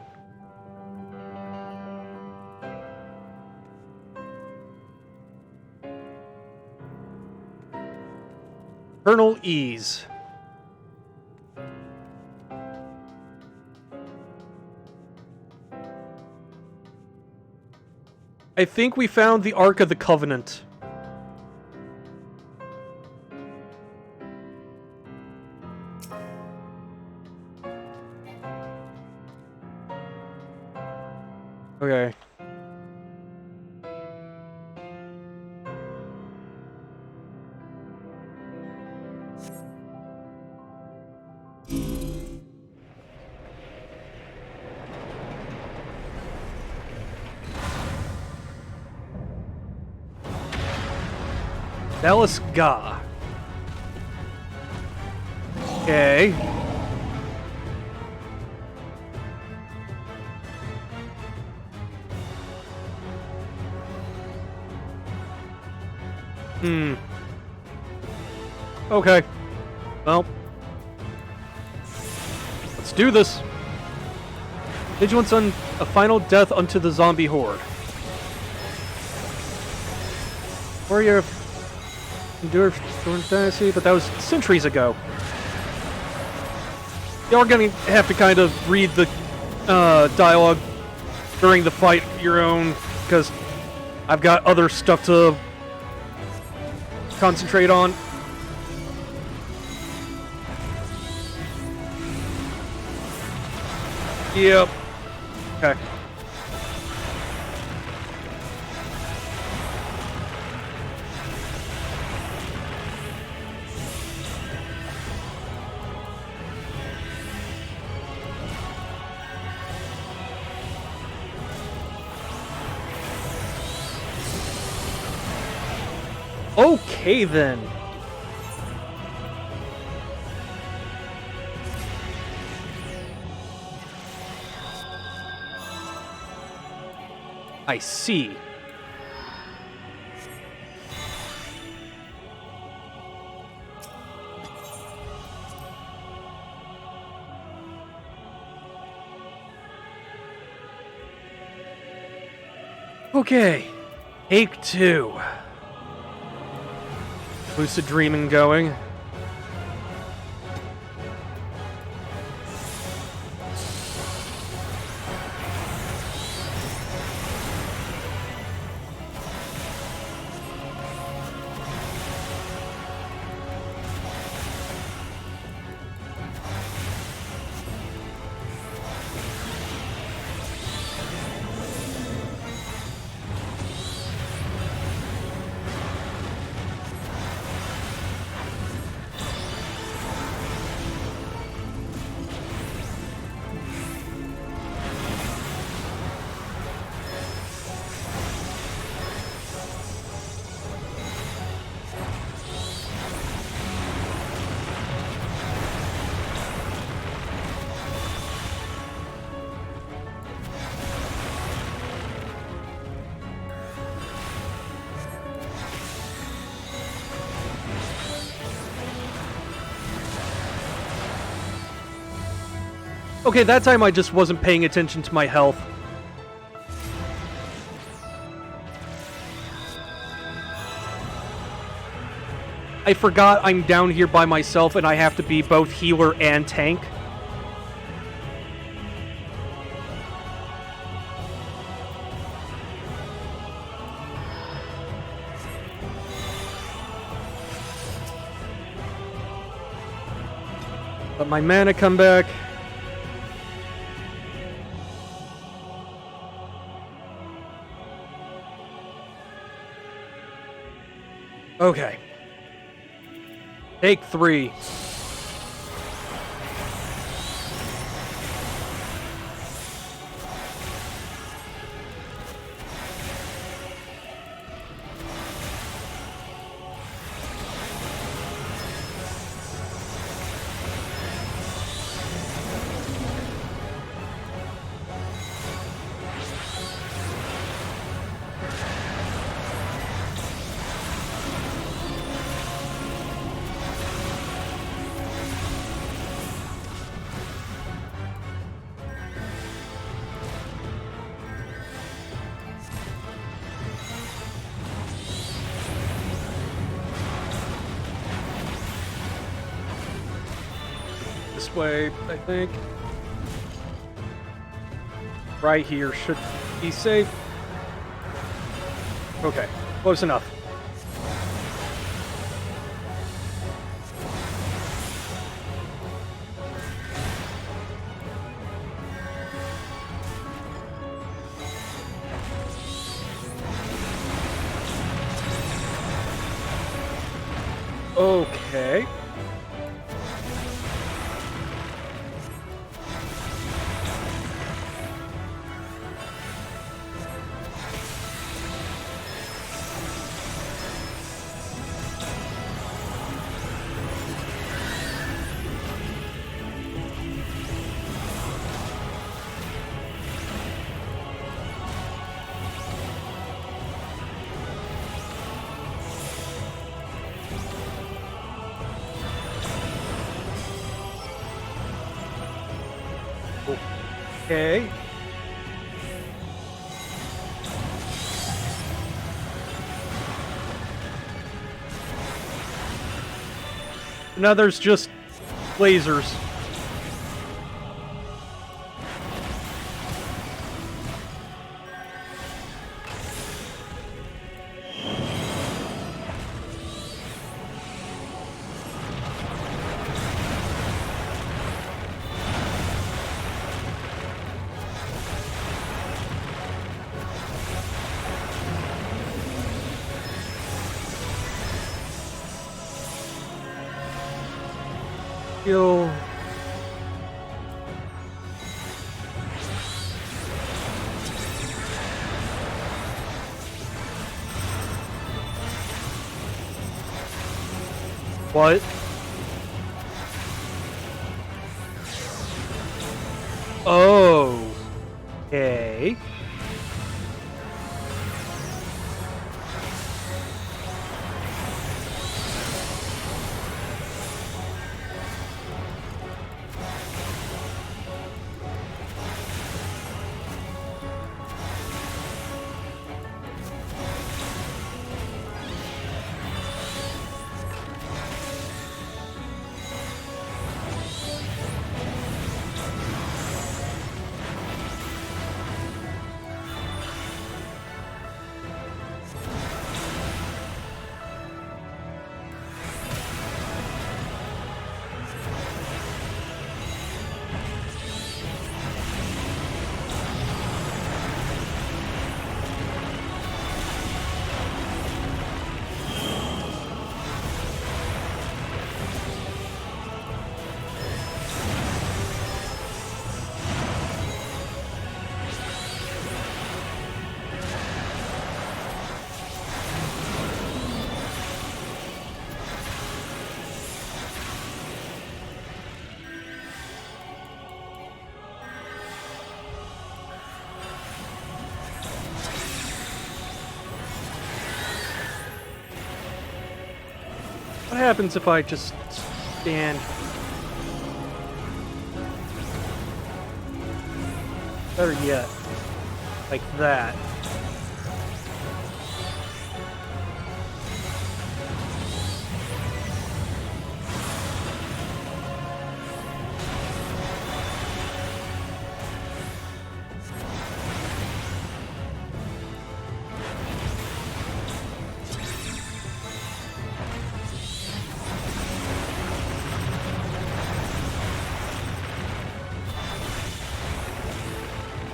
Colonel Ease. I think we found the Ark of the Covenant. Okay. Dallas Ga. Okay. Okay. Well. Let's do this. Vigilance on a final death unto the zombie horde. Warrior endure Thorn Fantasy, but that was centuries ago. Y'all are gonna have to kind of read the dialogue during the fight your own, because I've got other stuff to concentrate on. Yep. Okay. Okay then. I see. Okay. Take 2. Lucid dreaming going. Okay, that time I just wasn't paying attention to my health. I forgot I'm down here by myself and I have to be both healer and tank. Let my mana come back. Okay. Take 3. this way, I think. Right here should be safe. Okay, close enough. Okay. Okay. Now there's just lasers. Kill. What? Oh. Okay. What happens if I just stand? Better yet, like that.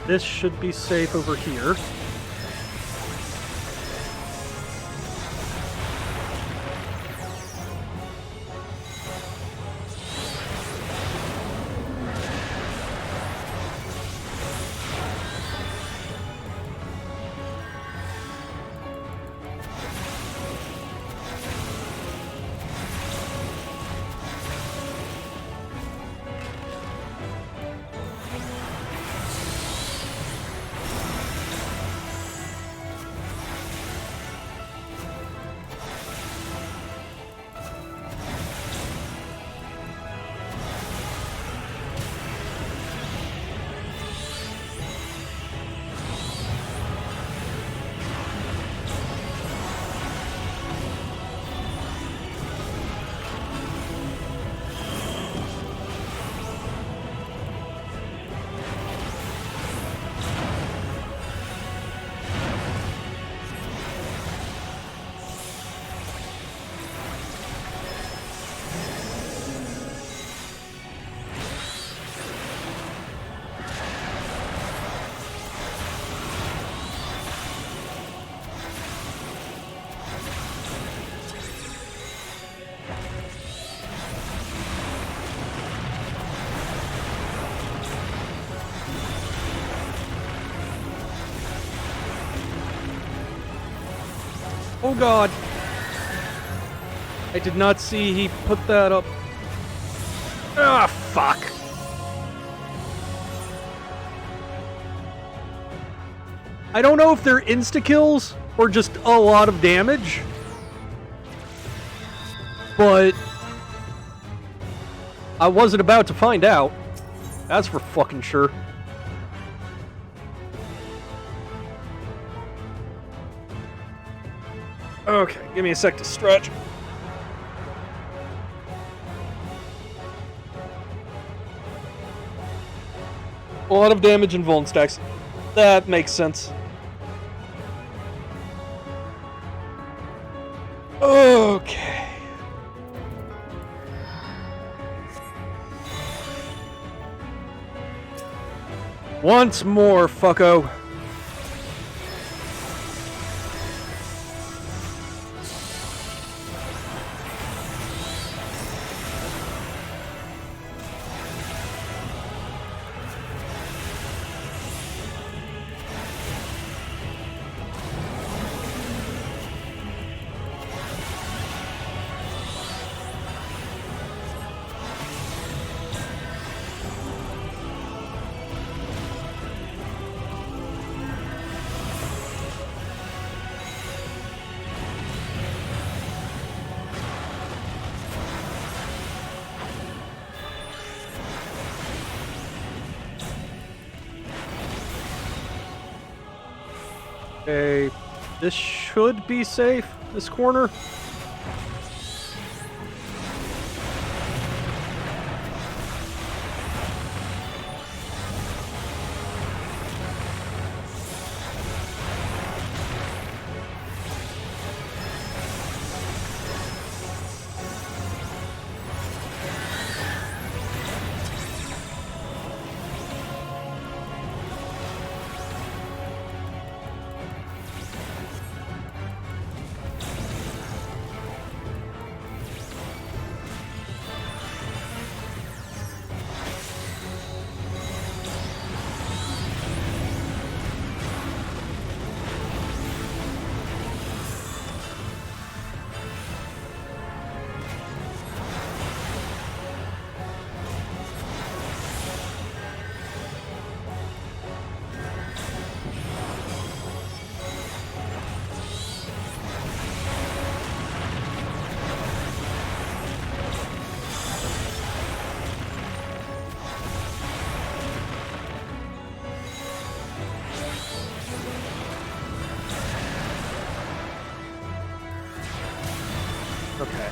This should be safe over here. Oh god. I did not see he put that up. Ah, fuck. I don't know if they're insta-kills or just a lot of damage. But I wasn't about to find out. That's for fucking sure. Okay, give me a sec to stretch. A lot of damage in Vuln stacks. That makes sense. Okay. Once more, fucko. Okay, this should be safe, this corner. Okay.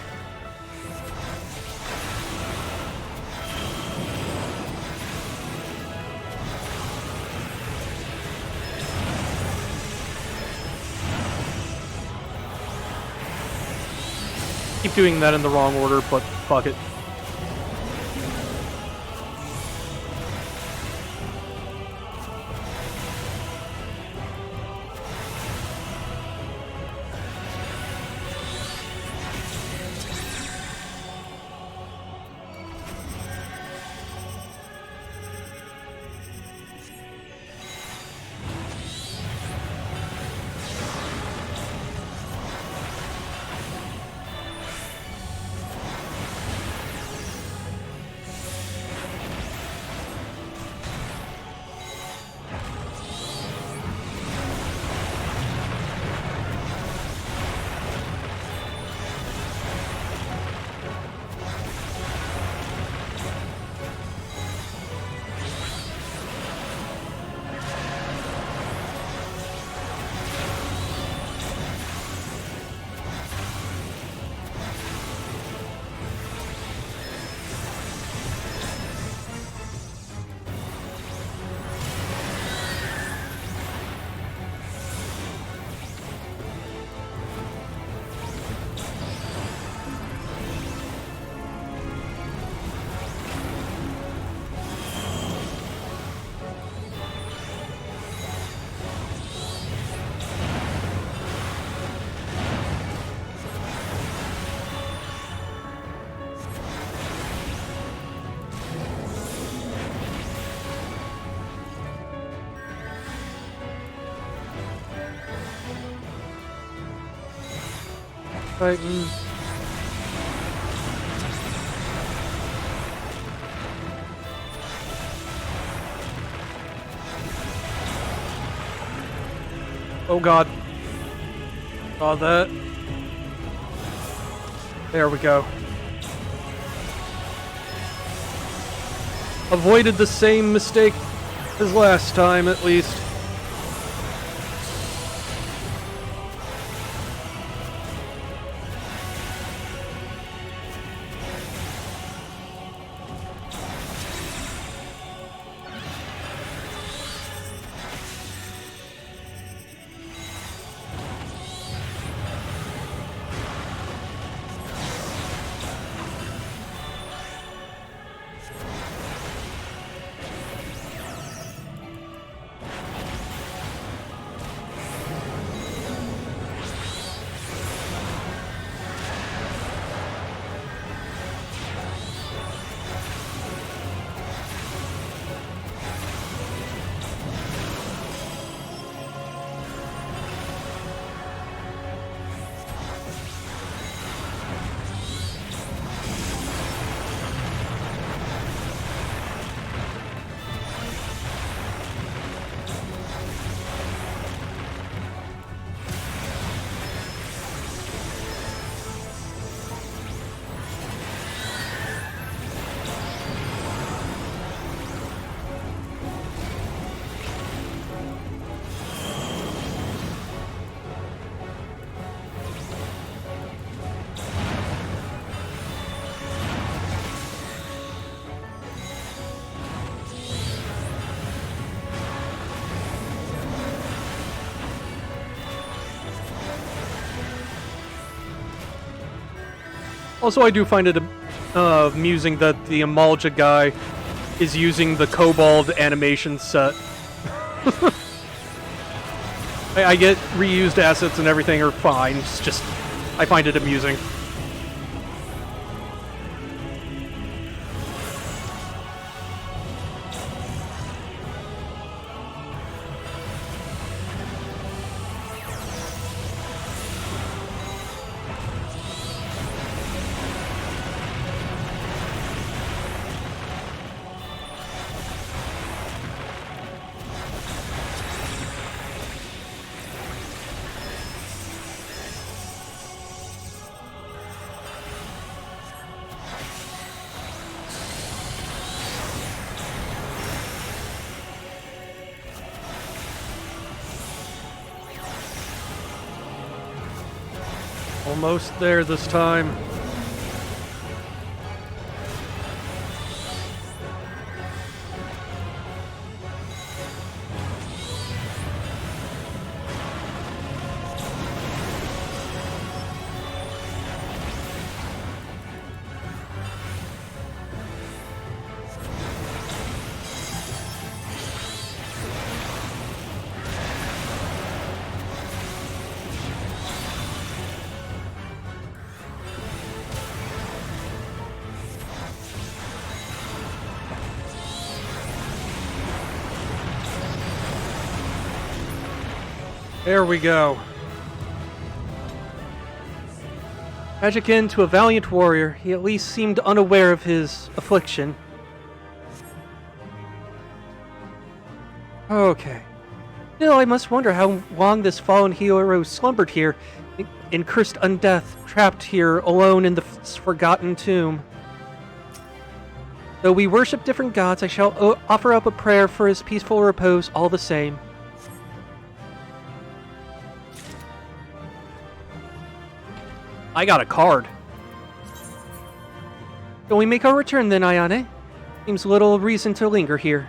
Keep doing that in the wrong order, but fuck it. Titan. Oh god. Saw that. There we go. Avoided the same mistake as last time, at least. Also, I do find it amusing that the Amalja guy is using the Kobold animation set. I get reused assets and everything are fine, it's just, I find it amusing. Almost there this time. There we go. Tragic to a valiant warrior, he at least seemed unaware of his affliction. Okay. Still, I must wonder how long this fallen hero slumbered here, in cursed undeath, trapped here alone in the forgotten tomb. Though we worship different gods, I shall offer up a prayer for his peaceful repose all the same. I got a card. Shall we make our return then, Ayane? Seems little reason to linger here.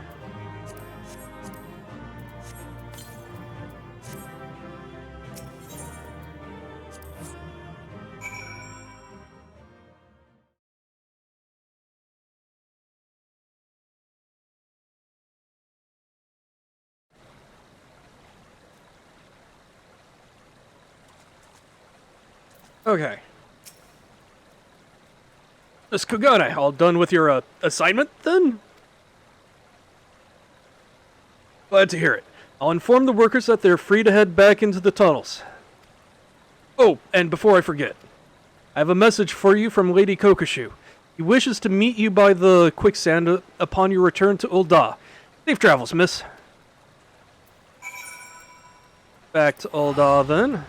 Okay. Miss Kugane, all done with your assignment, then? Glad to hear it. I'll inform the workers that they're free to head back into the tunnels. Oh, and before I forget, I have a message for you from Lady Kokoshu. He wishes to meet you by the quicksand upon your return to Ul'dah. Safe travels, miss. Back to Ul'dah, then.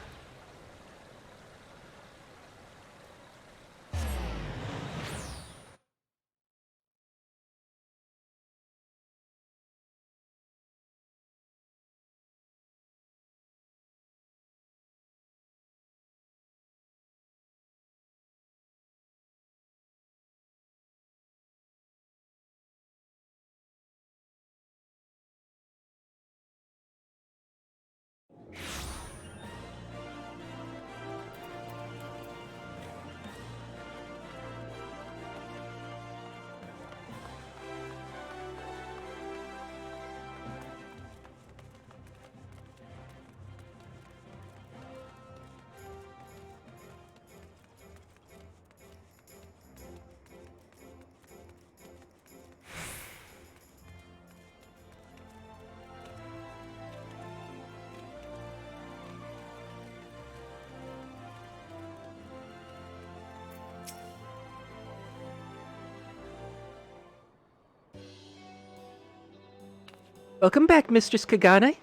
Welcome back, Mistress Kagane.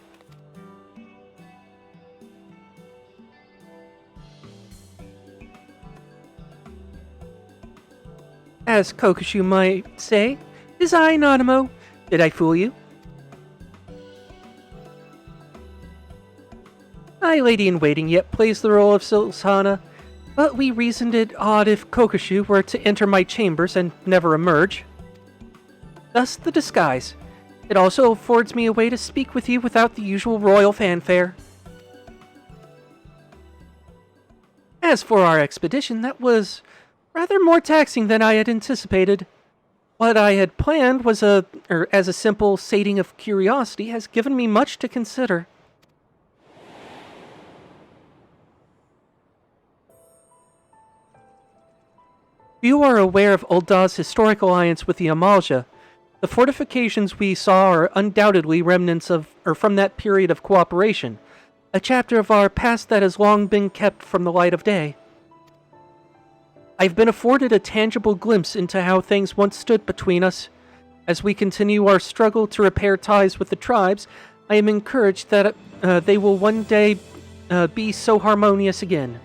As Kokoshu might say, is I Nanamo? Did I fool you? My lady-in-waiting yet plays the role of Sultana, but we reasoned it odd if Kokoshu were to enter my chambers and never emerge. Thus the disguise. It also affords me a way to speak with you without the usual royal fanfare. As for our expedition, that was rather more taxing than I had anticipated. What I had planned was as a simple sating of curiosity has given me much to consider. You are aware of Ul'dah's historic alliance with the Amalja. The fortifications we saw are undoubtedly remnants of, or from that period of cooperation, a chapter of our past that has long been kept from the light of day. I've been afforded a tangible glimpse into how things once stood between us. As we continue our struggle to repair ties with the tribes, I am encouraged that they will one day be so harmonious again.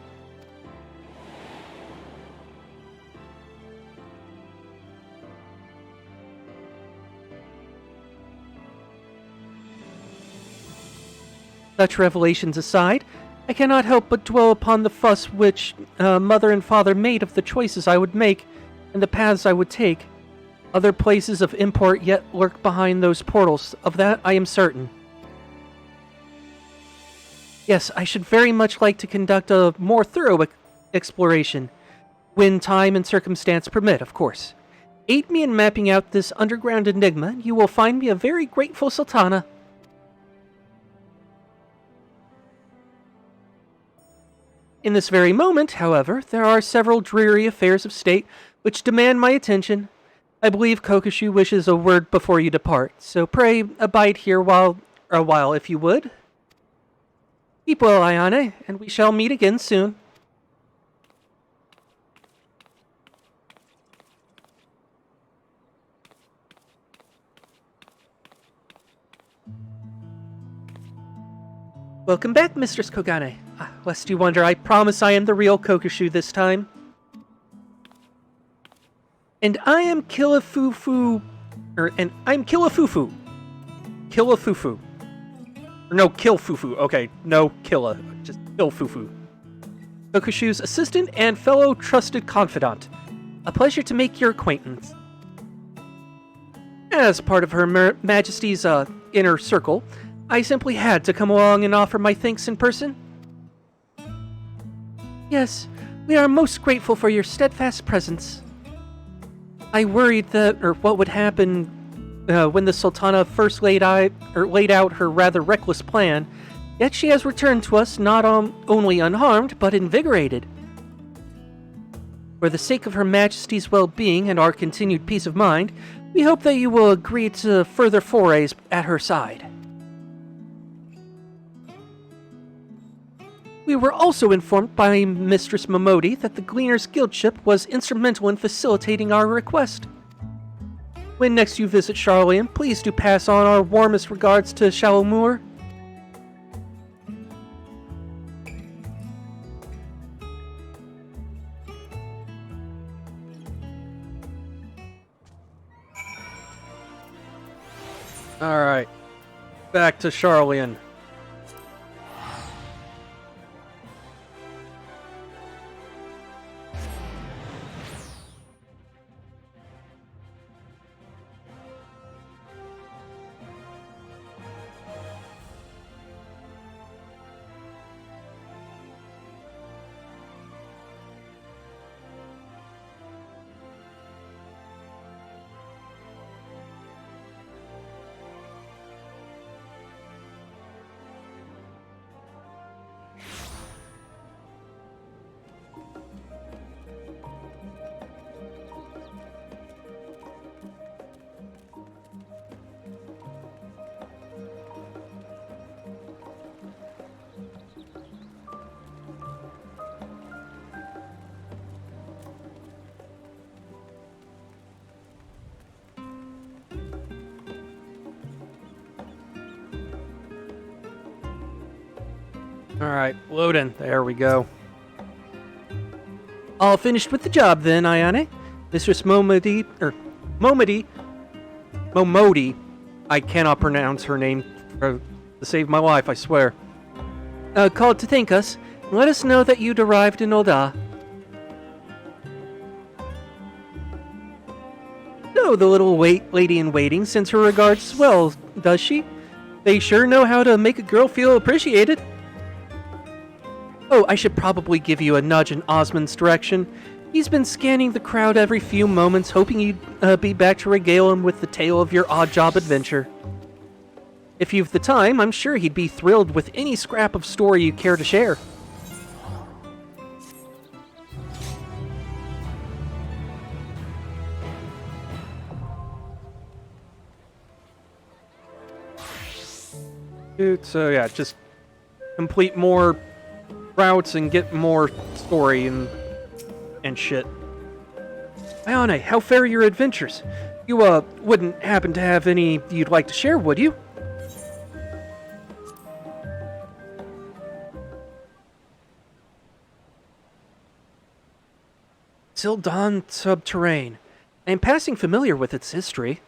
Such revelations aside, I cannot help but dwell upon the fuss which mother and father made of the choices I would make and the paths I would take. Other places of import yet lurk behind those portals, of that I am certain. Yes, I should very much like to conduct a more thorough exploration, when time and circumstance permit, of course. Aid me in mapping out this underground enigma, and you will find me a very grateful Sultana. In this very moment, however, there are several dreary affairs of state which demand my attention. I believe Kokoshu wishes a word before you depart, so pray abide here a while if you would. Keep well, Ayane, and we shall meet again soon. Welcome back, Mistress Kogane. Lest you wonder, I promise I am the real Kokoshu this time. And I am Kilafufu... I'm Kilafufu. Kilafufu. No, Kilfufu. Okay, no Killa. Just Kilfufu. Kokoshu's assistant and fellow trusted confidant. A pleasure to make your acquaintance. As part of Her Majesty's inner circle, I simply had to come along and offer my thanks in person. Yes, we are most grateful for your steadfast presence. I worried that, what would happen when the Sultana first laid out her rather reckless plan, yet she has returned to us not only unharmed, but invigorated. For the sake of Her Majesty's well-being and our continued peace of mind, we hope that you will agree to further forays at her side. We were also informed by Mistress Momodi that the Gleaner's Guild ship was instrumental in facilitating our request. When next you visit Charlian, please do pass on our warmest regards to Shalomur. Alright. Back to Charlian. Alright, load in. There we go. All finished with the job then, Ayane? Mistress Momodi, I cannot pronounce her name to save my life, I swear. Called to thank us. Let us know that you'd arrived in Ul'dah. So, the little lady-in-waiting sends her regards as well, does she? They sure know how to make a girl feel appreciated. Oh, I should probably give you a nudge in Osmond's direction. He's been scanning the crowd every few moments, hoping you'd be back to regale him with the tale of your odd-job adventure. If you've the time, I'm sure he'd be thrilled with any scrap of story you care to share. Dude, so yeah, just complete more routes and get more story and shit. Ayane, how fare your adventures? You, wouldn't happen to have any you'd like to share, would you? Sildon Subterrane. I am passing familiar with its history.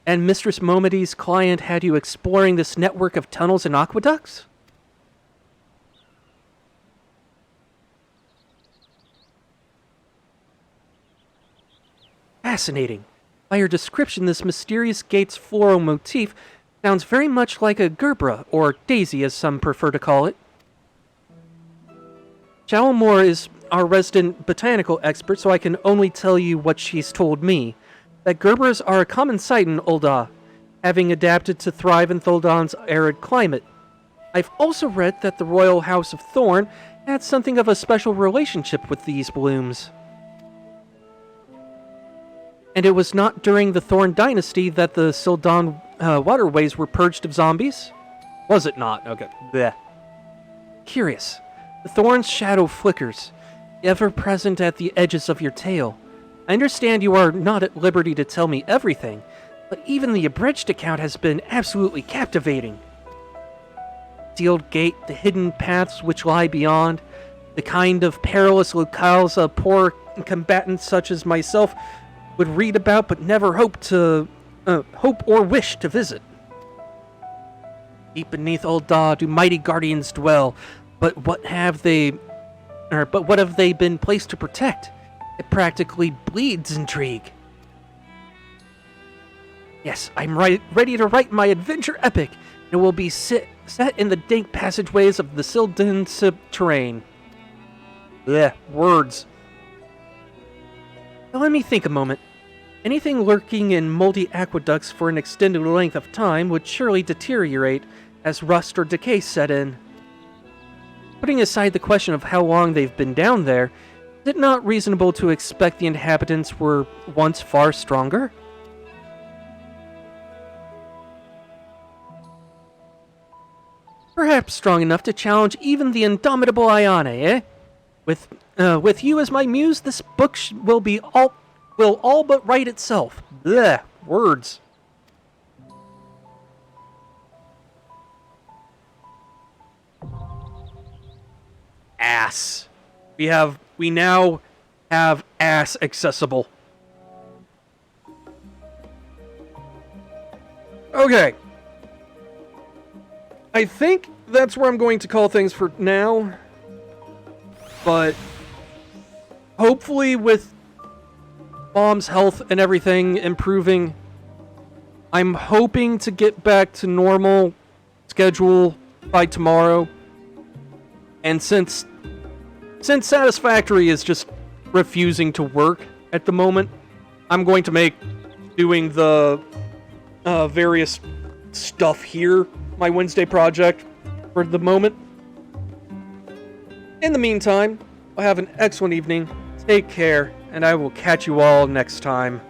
And Mistress Momodi's client had you exploring this network of tunnels and aqueducts? Fascinating. By your description, this mysterious gate's floral motif sounds very much like a gerbera, or daisy as some prefer to call it. Shalomur is our resident botanical expert, so I can only tell you what she's told me. That gerberas are a common sight in Ul'dah, having adapted to thrive in Thul'dan's arid climate. I've also read that the Royal House of Thorn had something of a special relationship with these blooms. And it was not during the Thorn Dynasty that the Sildon waterways were purged of zombies? Was it not? Okay. Blech. Curious. The Thorn's shadow flickers, ever present at the edges of your tale. I understand you are not at liberty to tell me everything, but even the abridged account has been absolutely captivating. Sealed gate, the hidden paths which lie beyond, the kind of perilous locales a poor combatant such as myself would read about but never hope or wish to visit. Deep beneath Ul'dah do mighty guardians dwell, but what have they been placed to protect? It practically bleeds intrigue. Yes, I'm ready to write my adventure epic. It will be set in the dank passageways of the Sildon Subterrane. Blech, words. Now let me think a moment. Anything lurking in moldy aqueducts for an extended length of time would surely deteriorate as rust or decay set in. Putting aside the question of how long they've been down there, is it not reasonable to expect the inhabitants were once far stronger? Perhaps strong enough to challenge even the indomitable Ayane, eh? With you as my muse, this book will all but write itself. Bleh, words. Ass. We now have ass accessible. Okay. I think that's where I'm going to call things for now. But hopefully with Mom's health and everything improving, I'm hoping to get back to normal schedule by tomorrow. And since Satisfactory is just refusing to work at the moment, I'm going to make doing the various stuff here my Wednesday project for the moment. In the meantime, have an excellent evening, take care, and I will catch you all next time.